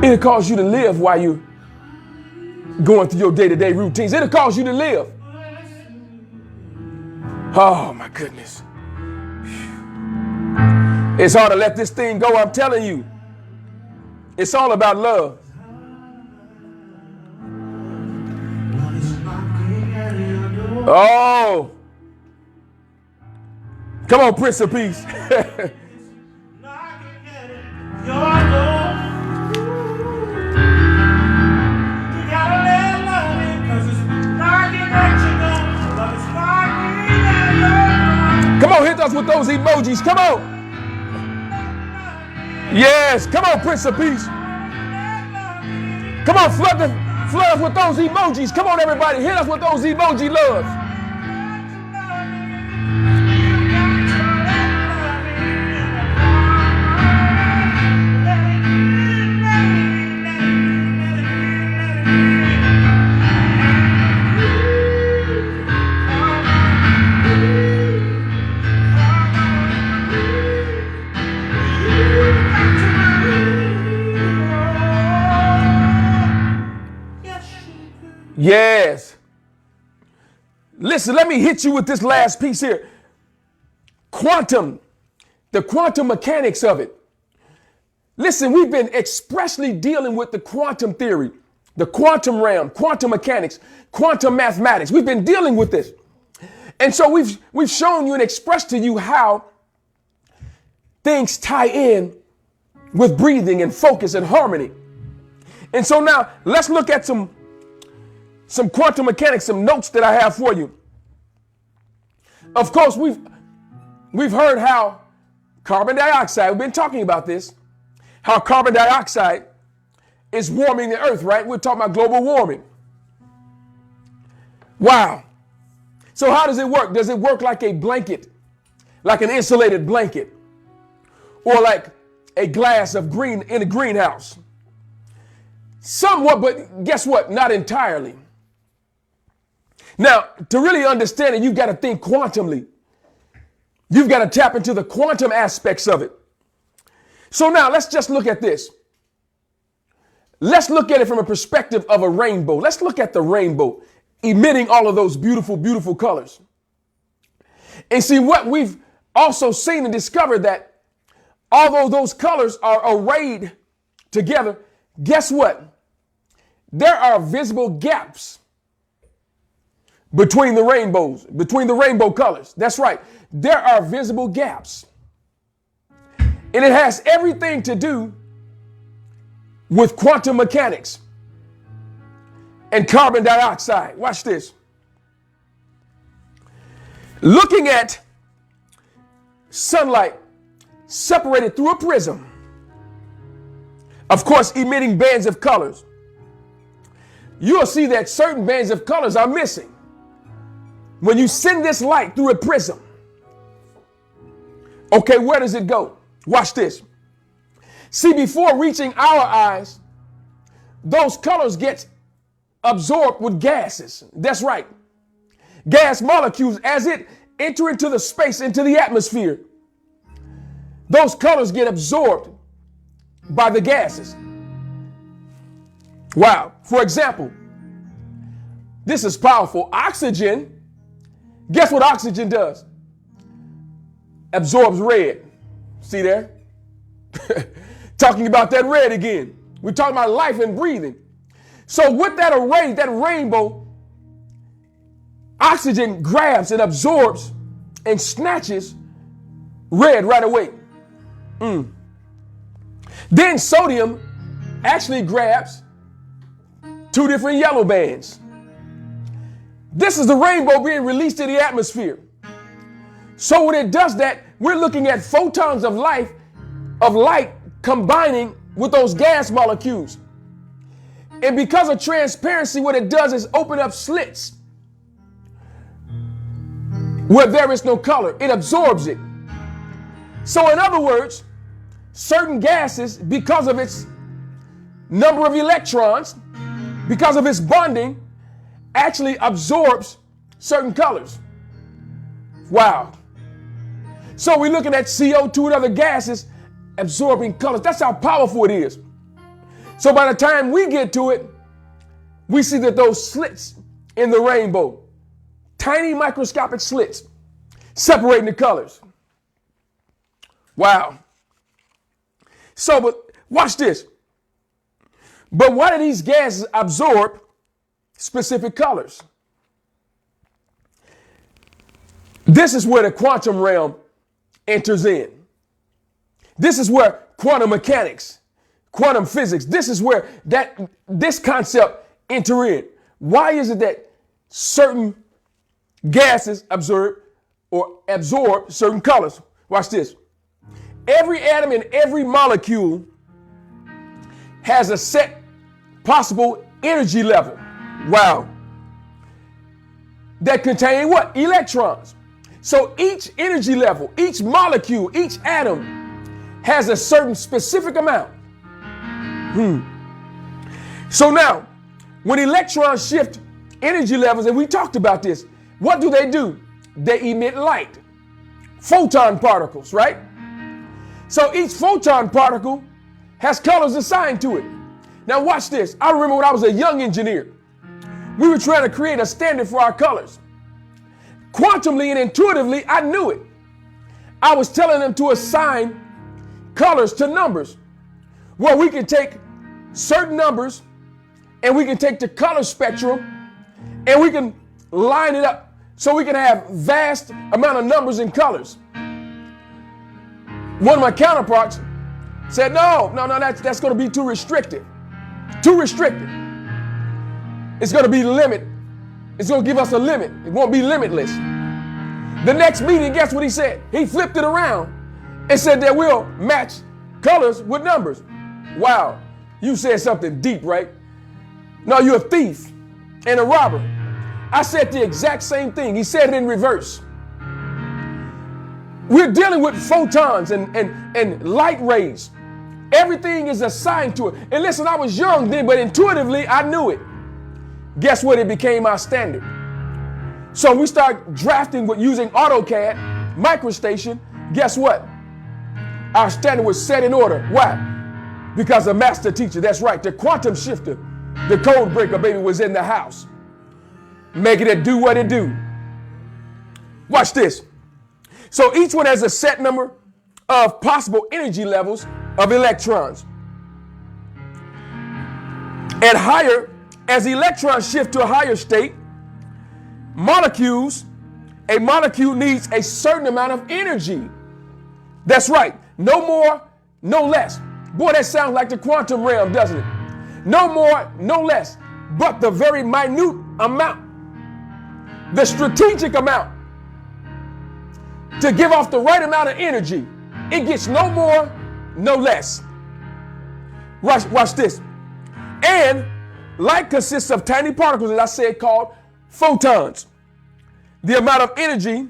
It'll cause you to live while you're going through your day-to-day routines. It'll cause you to live. Oh my goodness. It's hard to let this thing go, I'm telling you. It's all about love. Oh. Come on, Prince of Peace. Come on, hit us with those emojis. Come on. Yes, come on, Prince of Peace. Come on, flood us with those emojis. Come on, everybody, hit us with those emoji loves. Yes. Listen, let me hit you with this last piece here. Quantum, the quantum mechanics of it. Listen, we've been expressly dealing with the quantum theory, the quantum realm, quantum mechanics, quantum mathematics. We've been dealing with this. And so we've shown you and expressed to you how things tie in with breathing and focus and harmony. And so now let's look at some quantum mechanics, some notes that I have for you. Of course, we've heard how carbon dioxide, we've been talking about this, how carbon dioxide is warming the earth, right? We're talking about global warming. Wow. So how does it work? Does it work like a blanket, like an insulated blanket, or like a glass of green in a greenhouse? Somewhat, but guess what? Not entirely. Now, to really understand it, you've got to think quantumly. You've got to tap into the quantum aspects of it. So now let's just look at this. Let's look at it from a perspective of a rainbow. Let's look at the rainbow emitting all of those beautiful, beautiful colors. And see what we've also seen and discovered, that although those colors are arrayed together, guess what? There are visible gaps between the rainbows, between the rainbow colors. That's right. There are visible gaps. And it has everything to do with quantum mechanics and carbon dioxide. Watch this. Looking at sunlight separated through a prism, of course, emitting bands of colors, you'll see that certain bands of colors are missing. When you send this light through a prism, okay, where does it go? Watch this. See, before reaching our eyes, those colors get absorbed with gases. That's right. Gas molecules, as it enter into the space, into the atmosphere, those colors get absorbed by the gases. Wow. For example, this is powerful. Oxygen, guess what oxygen does? Absorbs red. See there? Talking about that red again. We're talking about life and breathing. So with that array, that rainbow, oxygen grabs and absorbs and snatches red right away. Then sodium actually grabs two different yellow bands. This is the rainbow being released to the atmosphere. So when it does that, we're looking at photons of light combining with those gas molecules. And because of transparency, what it does is open up slits where there is no color. It absorbs it. So in other words, certain gases, because of its number of electrons, because of its bonding, actually absorbs certain colors. Wow. So we're looking at CO2 and other gases absorbing colors. That's how powerful it is. So by the time we get to it, we see that those slits in the rainbow, tiny microscopic slits separating the colors. Wow. So, but watch this. But why do these gases absorb specific colors? This is where the quantum realm enters in. This is where quantum mechanics, quantum physics, this is where this concept enter in. Why is it that certain gases absorb certain colors? Watch this. Every atom and every molecule has a set possible energy level. Wow. That contain what? Electrons. So each energy level, each molecule, each atom has a certain specific amount. So now, when electrons shift energy levels, and we talked about this, what do? They emit light, photon particles, right? So each photon particle has colors assigned to it. Now watch this. I remember when I was a young engineer, we were trying to create a standard for our colors. Quantumly and intuitively, I knew it. I was telling them to assign colors to numbers. Well, we can take certain numbers and we can take the color spectrum and we can line it up so we can have vast amount of numbers and colors. One of my counterparts Said, no, that's going to be too restrictive. Too restrictive. It's going to be limit. It's going to give us a limit. It won't be limitless. The next meeting, guess what he said? He flipped it around and said that we'll match colors with numbers. Wow. You said something deep, right? No, you're a thief and a robber. I said the exact same thing. He said it in reverse. We're dealing with photons and light rays. Everything is assigned to it. And listen, I was young then, but intuitively I knew it. Guess what? It became our standard. So we start drafting with using AutoCAD, MicroStation. Guess what? Our standard was set in order. Why? Because the master teacher, that's right, the quantum shifter, the code breaker, baby, was in the house, making it do what it do. Watch this. So each one has a set number of possible energy levels of electrons. And higher, as electrons shift to a higher state, a molecule needs a certain amount of energy. That's right. No more, no less. Boy, that sounds like the quantum realm, doesn't it? No more, no less, but the very minute amount, the strategic amount to give off the right amount of energy. It gets no more, no less. Watch this. And light consists of tiny particles, as I said, called photons. The amount of energy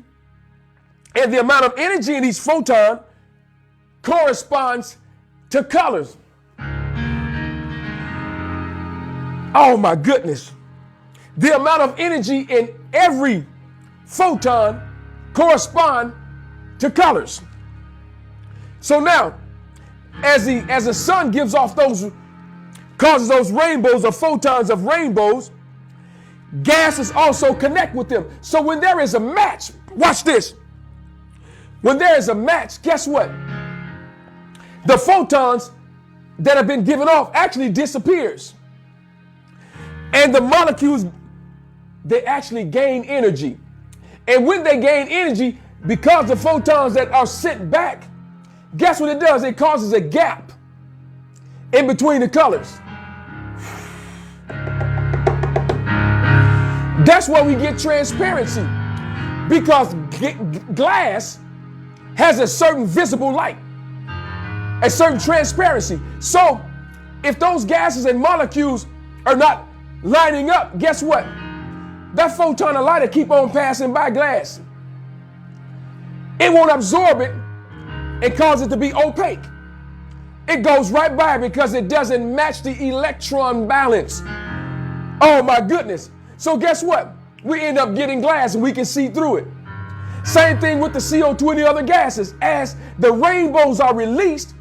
in each photon corresponds to colors. Oh my goodness. The amount of energy in every photon correspond to colors. So now, as the sun gives off causes those rainbows or photons of rainbows, gases also connect with them. So when there is a match, watch this. When there is a match, guess what? The photons that have been given off actually disappears. And the molecules, they actually gain energy. And when they gain energy, because the photons that are sent back, guess what it does? It causes a gap in between the colors. That's why we get transparency, because glass has a certain visible light, a certain transparency. So if those gases and molecules are not lining up, guess what? That photon of light will keep on passing by glass. It won't absorb it and cause it to be opaque. It goes right by because it doesn't match the electron balance. Oh my goodness. So guess what? We end up getting glass and we can see through it. Same thing with the CO2 and the other gases. As the rainbows are released,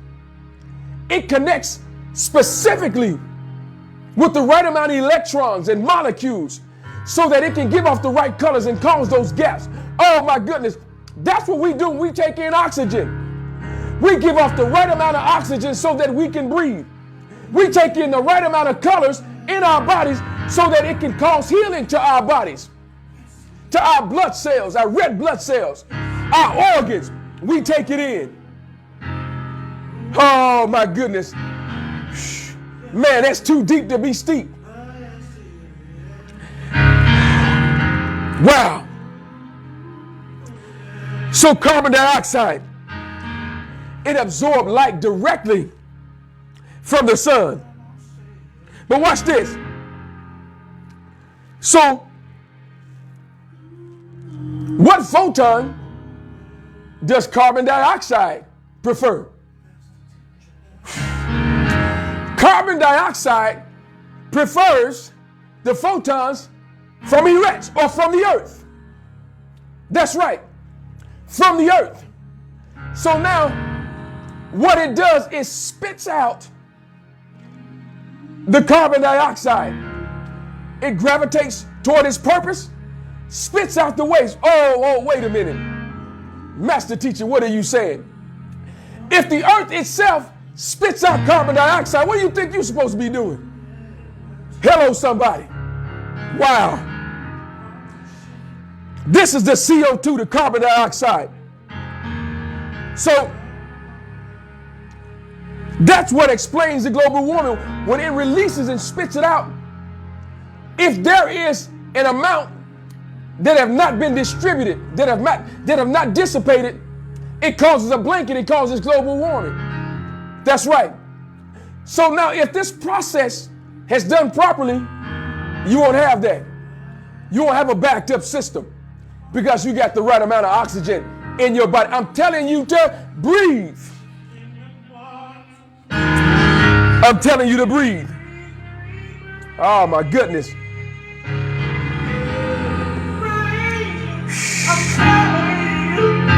it connects specifically with the right amount of electrons and molecules so that it can give off the right colors and cause those gaps. Oh my goodness. That's what we do when we take in oxygen. We give off the right amount of oxygen so that we can breathe. We take in the right amount of colors in our bodies so that it can cause healing to our bodies, to our blood cells, our red blood cells, our organs. We take it in. Oh my goodness. Man, that's too deep to be steep. Wow. So carbon dioxide, it absorbs light directly from the sun. But watch this. So, what photon does carbon dioxide prefer? Carbon dioxide prefers the photons from erect or from the earth. That's right, from the earth. So now, what it does is spits out the carbon dioxide. It gravitates toward its purpose, spits out the waste. Oh, wait a minute. Master teacher, what are you saying? If the earth itself spits out carbon dioxide, what do you think you're supposed to be doing? Hello, somebody. Wow. This is the CO2, the carbon dioxide. So, That's what explains the global warming. When it releases and spits it out, if there is an amount that have not been distributed, that have not dissipated, it causes a blanket, it causes global warming. That's right. So now if this process has done properly, you won't have that. You won't have a backed up system because you got the right amount of oxygen in your body. I'm telling you to breathe. I'm telling you to breathe. Oh my goodness.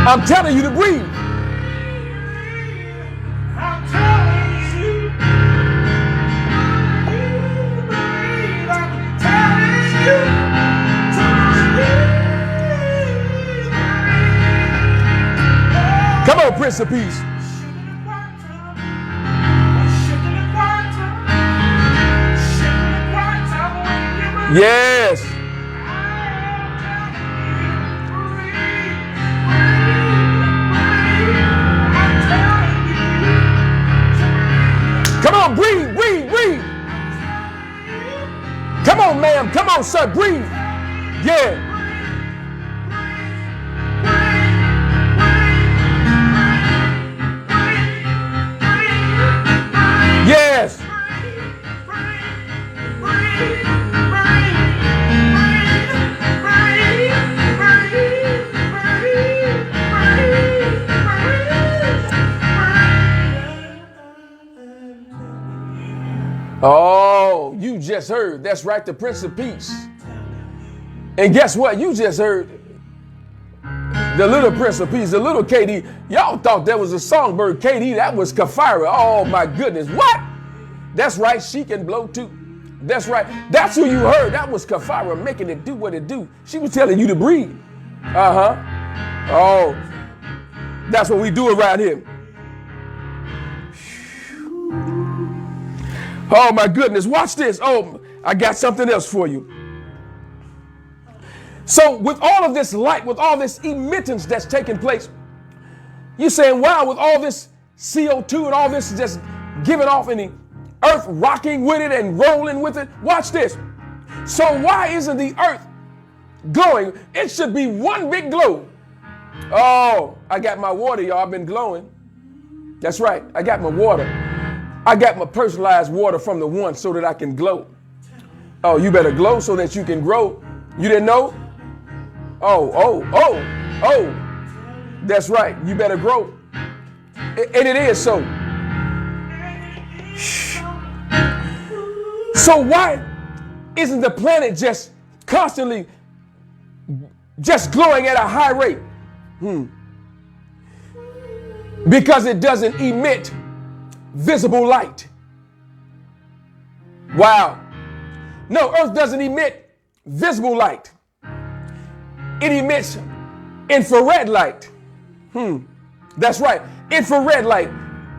I'm telling you to breathe. Come on, Prince of Peace. Yes. Come on, breathe, breathe, breathe. Come on, ma'am. Come on, sir, breathe. Yeah. Yes. Oh, you just heard. That's right, the Prince of Peace. And guess what? You just heard the little Prince of Peace, the little KD. Y'all thought that was a songbird KD. That was Kafira. Oh, my goodness. What? That's right. She can blow too. That's right. That's who you heard. That was Kafira making it do what it do. She was telling you to breathe. Uh-huh. Oh, that's what we do around here. Oh, my goodness. Watch this. Oh, I got something else for you. So with all of this light, with all this emittance that's taking place, you're saying, wow, with all this CO2 and all this just giving off and the earth rocking with it and rolling with it. Watch this. So why isn't the earth glowing? It should be one big glow. Oh, I got my water, y'all. I've been glowing. That's right. I got my water. I got my personalized water from the one so that I can glow. Oh, you better glow so that you can grow. You didn't know? Oh. That's right. You better grow. And it is so. So why isn't the planet just constantly just glowing at a high rate? Because it doesn't emit visible light. Wow. No, Earth doesn't emit visible light. It emits infrared light. That's right, infrared light.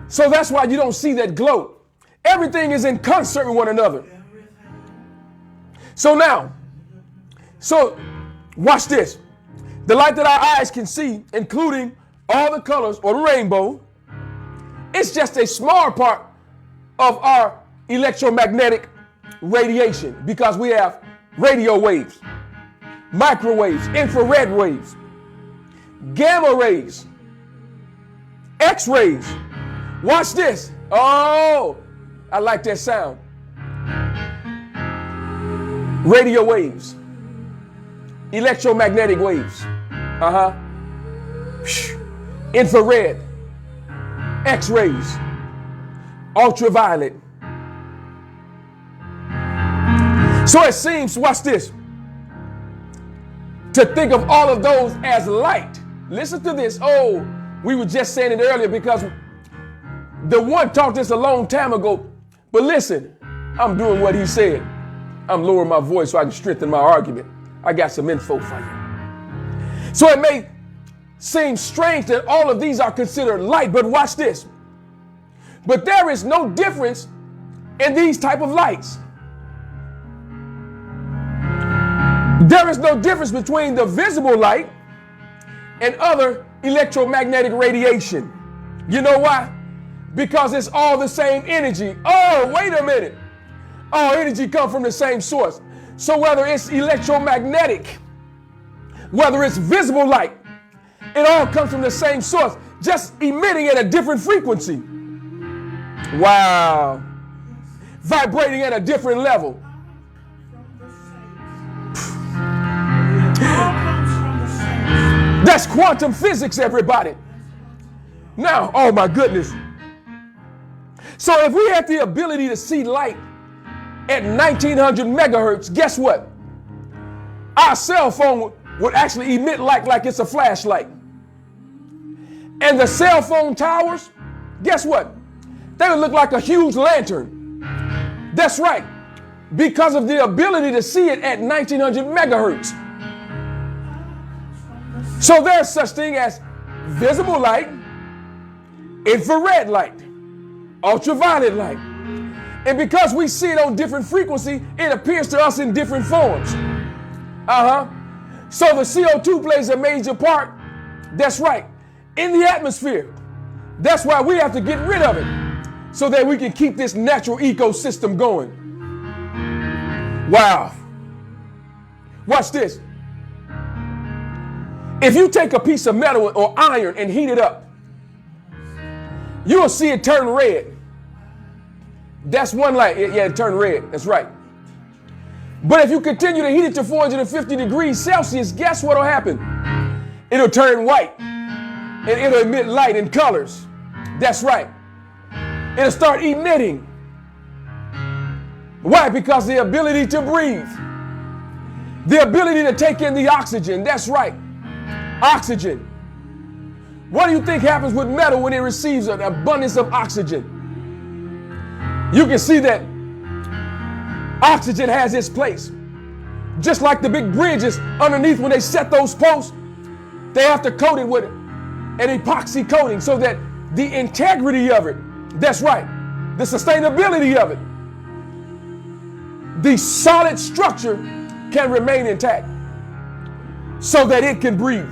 So that's why you don't see that glow. Everything is in concert with one another. So now, watch this. The light that our eyes can see, including all the colors or the rainbow, it's just a small part of our electromagnetic radiation because we have radio waves, microwaves, infrared waves, gamma rays, X-rays. Watch this. Oh, I like that sound. Radio waves, electromagnetic waves, infrared, X-rays, ultraviolet. So it seems, watch this, to think of all of those as light. Listen to this. Oh, we were just saying it earlier because the one taught this a long time ago. But listen, I'm doing what he said. I'm lowering my voice so I can strengthen my argument. I got some info for you. So it may seem strange that all of these are considered light, but watch this. But there is no difference in these type of lights. There is no difference between the visible light and other electromagnetic radiation. You know why? because it's all the same energy. Oh, wait a minute. All energy comes from the same source. So whether it's electromagnetic, whether it's visible light, it all comes from the same source, just emitting at a different frequency. Wow. Vibrating at a different level. That's quantum physics, everybody. Now, oh my goodness. So if we had the ability to see light at 1900 megahertz, guess what? Our cell phone would actually emit light like it's a flashlight. And the cell phone towers, guess what? They would look like a huge lantern. That's right, because of the ability to see it at 1900 megahertz. So there's such thing as visible light, infrared light, ultraviolet light. And because we see it on different frequency, it appears to us in different forms. So the CO2 plays a major part, that's right, in the atmosphere. That's why we have to get rid of it, so that we can keep this natural ecosystem going. Wow. Watch this. If you take a piece of metal or iron and heat it up, you'll see it turn red. That's one light. Yeah, it turned red. That's right. But if you continue to heat it to 450 degrees Celsius, guess what will happen? It'll turn white and it'll emit light in colors. That's right. It'll start emitting. Why? Because the ability to breathe. The ability to take in the oxygen. That's right. Oxygen. What do you think happens with metal when it receives an abundance of oxygen? You can see that oxygen has its place. Just like the big bridges underneath, when they set those posts, they have to coat it with an epoxy coating so that the integrity of it, that's right, the sustainability of it, the solid structure can remain intact so that it can breathe.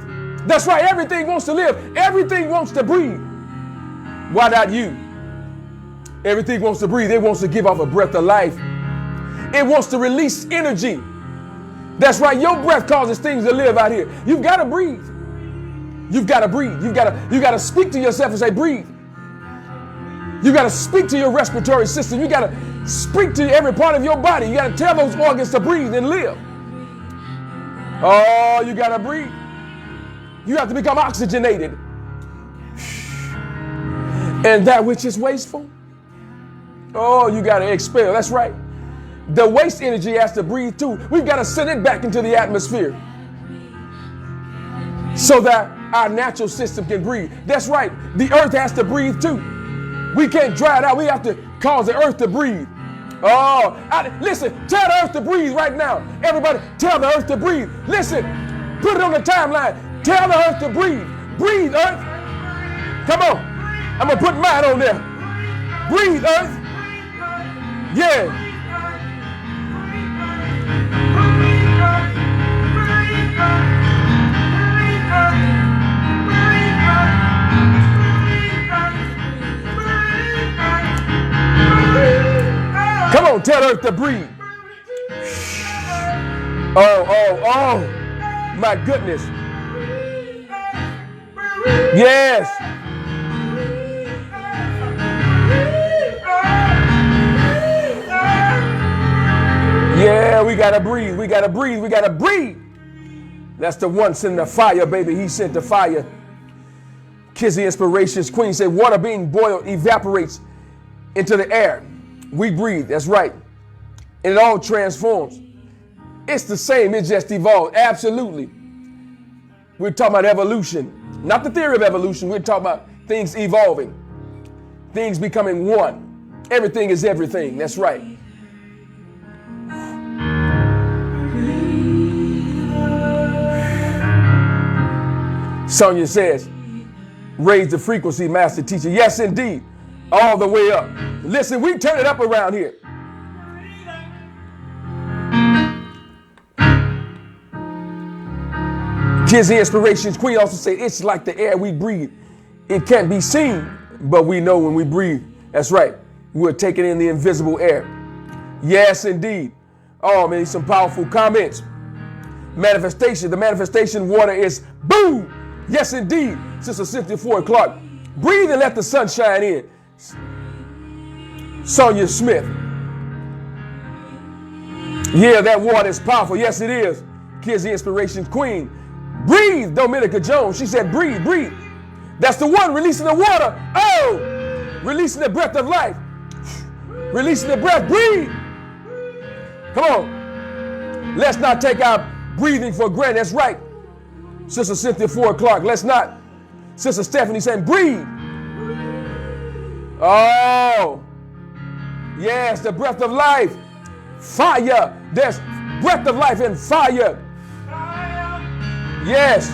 That's right, everything wants to live. Everything wants to breathe. Why not you? Everything wants to breathe. It wants to give off a breath of life. It wants to release energy. That's right, your breath causes things to live out here. You've got to breathe. You've got to breathe. You got to speak to yourself and say, breathe. You got to speak to your respiratory system. You got to speak to every part of your body. You got to tell those organs to breathe and live. Oh, you got to breathe. You have to become oxygenated. And that which is wasteful, oh, you got to expel. That's right. The waste energy has to breathe too. We've got to send it back into the atmosphere so that our natural system can breathe. That's right. The earth has to breathe too. We can't dry it out. We have to cause the earth to breathe. Oh, listen, tell the earth to breathe right now. Everybody, tell the earth to breathe. Listen, put it on the timeline. Tell the earth to breathe. Breathe, earth. Come on. I'm going to put mine on there. Breathe, earth. Yeah. Come on, tell earth to breathe. Oh, my goodness. Yes. Yeah, we gotta breathe. We gotta breathe. We gotta breathe. That's the one sending the fire, baby. He sent the fire. Kizzy Inspirations Queen said, water being boiled evaporates into the air. We breathe. That's right. And it all transforms. It's the same. It just evolved. Absolutely. We're talking about evolution. Not the theory of evolution. We're talking about things evolving. Things becoming one. Everything is everything. That's right. Sonia says, raise the frequency, master teacher. Yes, indeed. All the way up. Listen, we turn it up around here. Kizzy Inspirations Queen also said, it's like the air we breathe. It can't be seen, But we know when we breathe, that's right, we're taking in the invisible air. Yes, indeed. Oh, man, some powerful comments. Manifestation. The manifestation water is boom. Yes, indeed. Sister Cynthia Ford Clark. Breathe and let the sun shine in. Sonia Smith. Yeah, that water is powerful. Yes, it is. Kids, the inspiration queen. Breathe, Dominica Jones. She said, breathe, breathe. That's the one releasing the water. Oh, releasing the breath of life. Releasing the breath. Breathe. Come on. Let's not take our breathing for granted. That's right. Sister Cynthia Ford Clark. Let's not. Sister Stephanie saying, breathe. Oh, yes, the breath of life. Fire. There's breath of life and fire. Yes.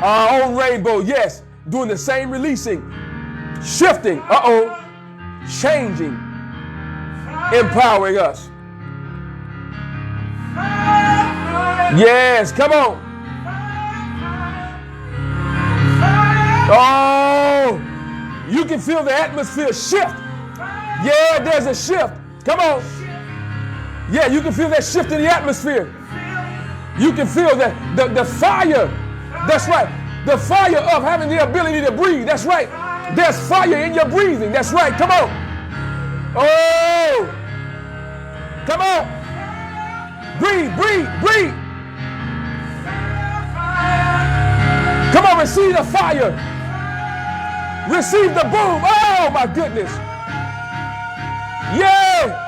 Our own rainbow. Yes. Doing the same releasing. Shifting. Changing. Empowering us. Yes. Come on. Oh, you can feel the atmosphere shift. Yeah, there's a shift. Come on. Yeah, you can feel that shift in the atmosphere. You can feel that the fire. That's right. The fire of having the ability to breathe. That's right. There's fire in your breathing. That's right. Come on. Oh. Come on. Breathe, breathe, breathe. Come on, receive the fire. Receive the boom. Oh, my goodness. Yeah.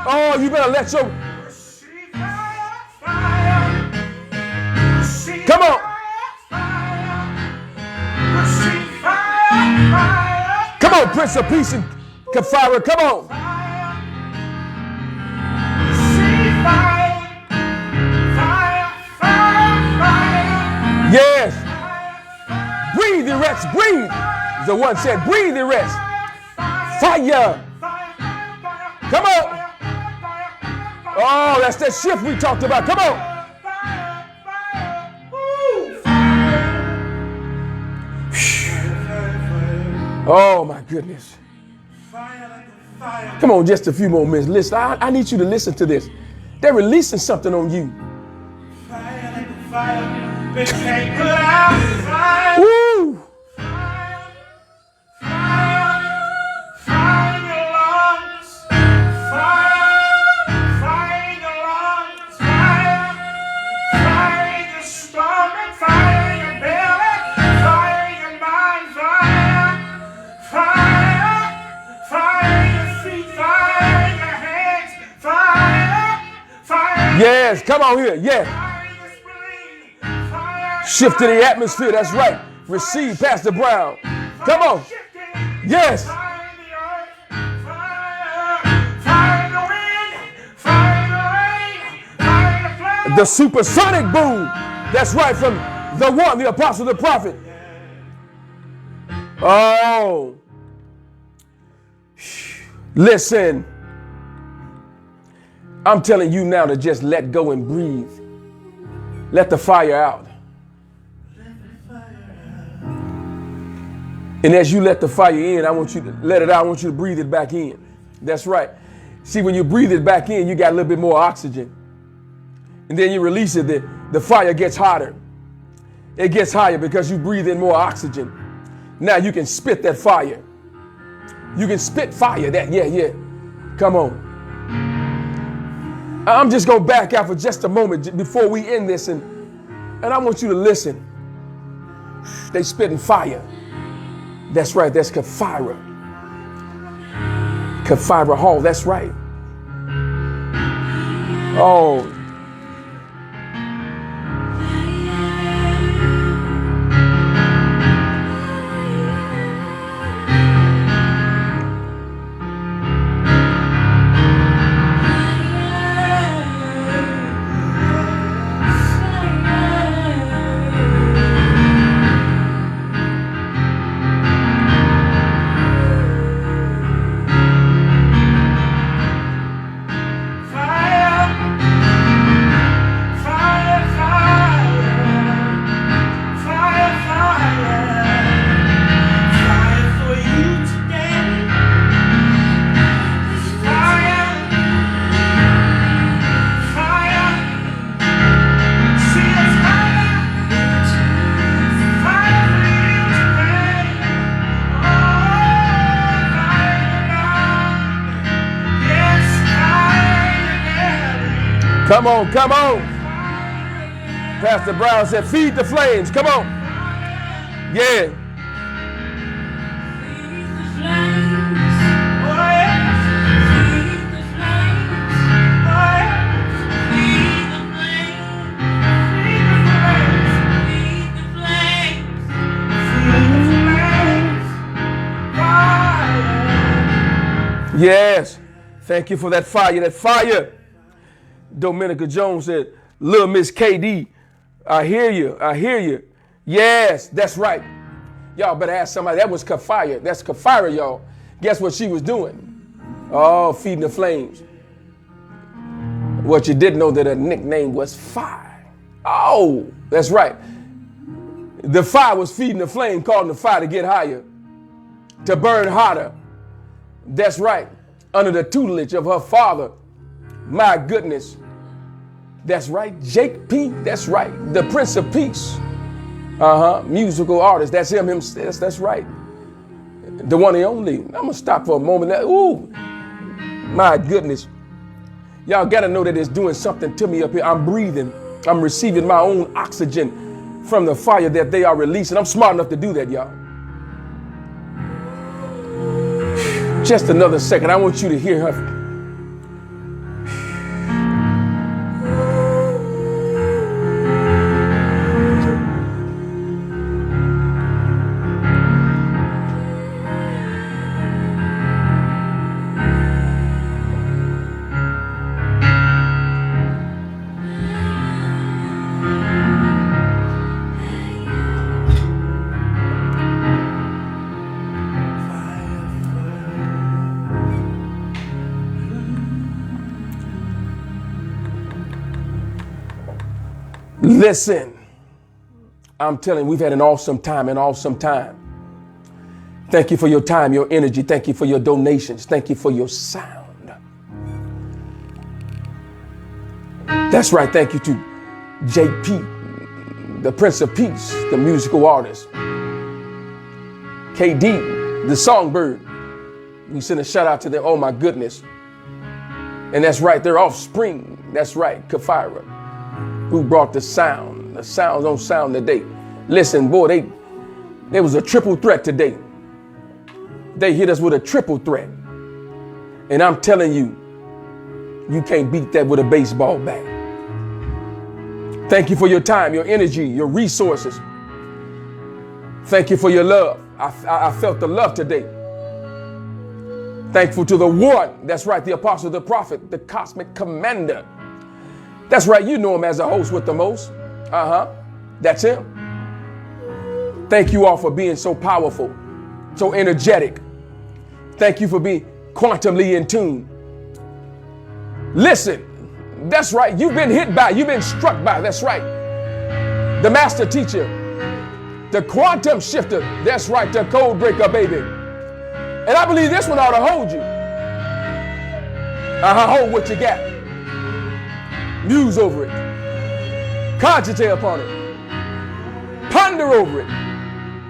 Oh, you better let your... Come on. Come on, Prince of Peace and Kafira. Come on. Yes. Breathe the rest. Breathe. The one said, breathe the rest. Fire. Come on. Oh, that's that shift we talked about. Come on. Oh, my goodness. Come on, just a few more minutes. Listen, I need you to listen to this. They're releasing something on you. Woo! Yes, come on here. Yes. Shift to the atmosphere. That's right. Receive, Pastor Brown. Come on. Yes. The supersonic boom. That's right, from the one, the apostle, the prophet. Oh. Listen. I'm telling you now to just let go and breathe. Let the fire out. And as you let the fire in, I want you to let it out. I want you to breathe it back in. That's right. See, when you breathe it back in, you got a little bit more oxygen. And then you release it, the fire gets hotter. It gets higher because you breathe in more oxygen. Now you can spit that fire. You can spit fire. Yeah. Come on. I'm just going to back out for just a moment before we end this, and I want you to listen. They spitting fire. That's right. That's Kafira. Kafira Hall. That's right. Oh. Come on, come on. Pastor Brown said, feed the flames. Come on. Yeah. Yes. Thank you for that fire. That fire. Dominica Jones said, Little Miss KD, I hear you. I hear you. Yes, that's right. Y'all better ask somebody. That was Kafire. That's Kafire, y'all. Guess what she was doing? Oh, feeding the flames. What you didn't know, that her nickname was Fire. Oh, that's right. The fire was feeding the flame, causing the fire to get higher, to burn hotter. That's right. Under the tutelage of her father. My goodness. That's right. Jake P. That's right. The Prince of Peace. Musical artist. That's him. That's right. The one and only. I'm going to stop for a moment. Ooh. My goodness. Y'all got to know that it's doing something to me up here. I'm breathing. I'm receiving my own oxygen from the fire that they are releasing. I'm smart enough to do that, y'all. Just another second. I want you to hear her. Listen, I'm telling you, we've had an awesome time. Thank you for your time, your energy. Thank you for your donations. Thank you for your sound. That's right. Thank you to JP, the Prince of Peace, the musical artist. KD, the songbird. We send a shout out to them. Oh, my goodness. And that's right. Their offspring. That's right. Kafira, who brought the sounds on sound today. Listen, boy, there was a triple threat today. They hit us with a triple threat. And I'm telling you, you can't beat that with a baseball bat. Thank you for your time, your energy, your resources. Thank you for your love. I felt the love today. Thankful to the one, that's right, the apostle, the prophet, the cosmic commander. That's right, you know him as a host with the most. That's him. Thank you all for being so powerful, so energetic. Thank you for being quantumly in tune. Listen, that's right, you've been hit by, you've been struck by, that's right. The master teacher, the quantum shifter, that's right, the code breaker, baby. And I believe this one ought to hold you. Hold what you got. Muse over it. Cogitate upon it. Ponder over it.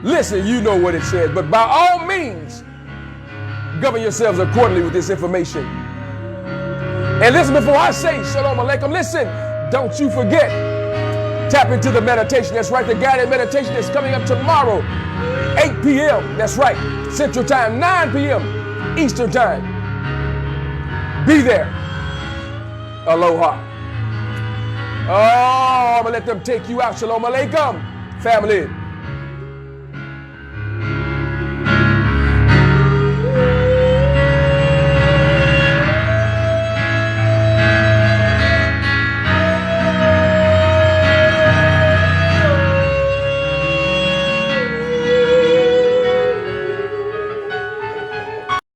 Listen, you know what it says, but by all means, govern yourselves accordingly with this information. And listen, before I say shalom alaikum, listen, don't you forget, tap into the meditation. That's right, the guided meditation is coming up tomorrow, 8 p.m. That's right, Central Time, 9 p.m. Eastern Time. Be there. Aloha. Oh, I'm going to let them take you out. Shalom alaikum, family.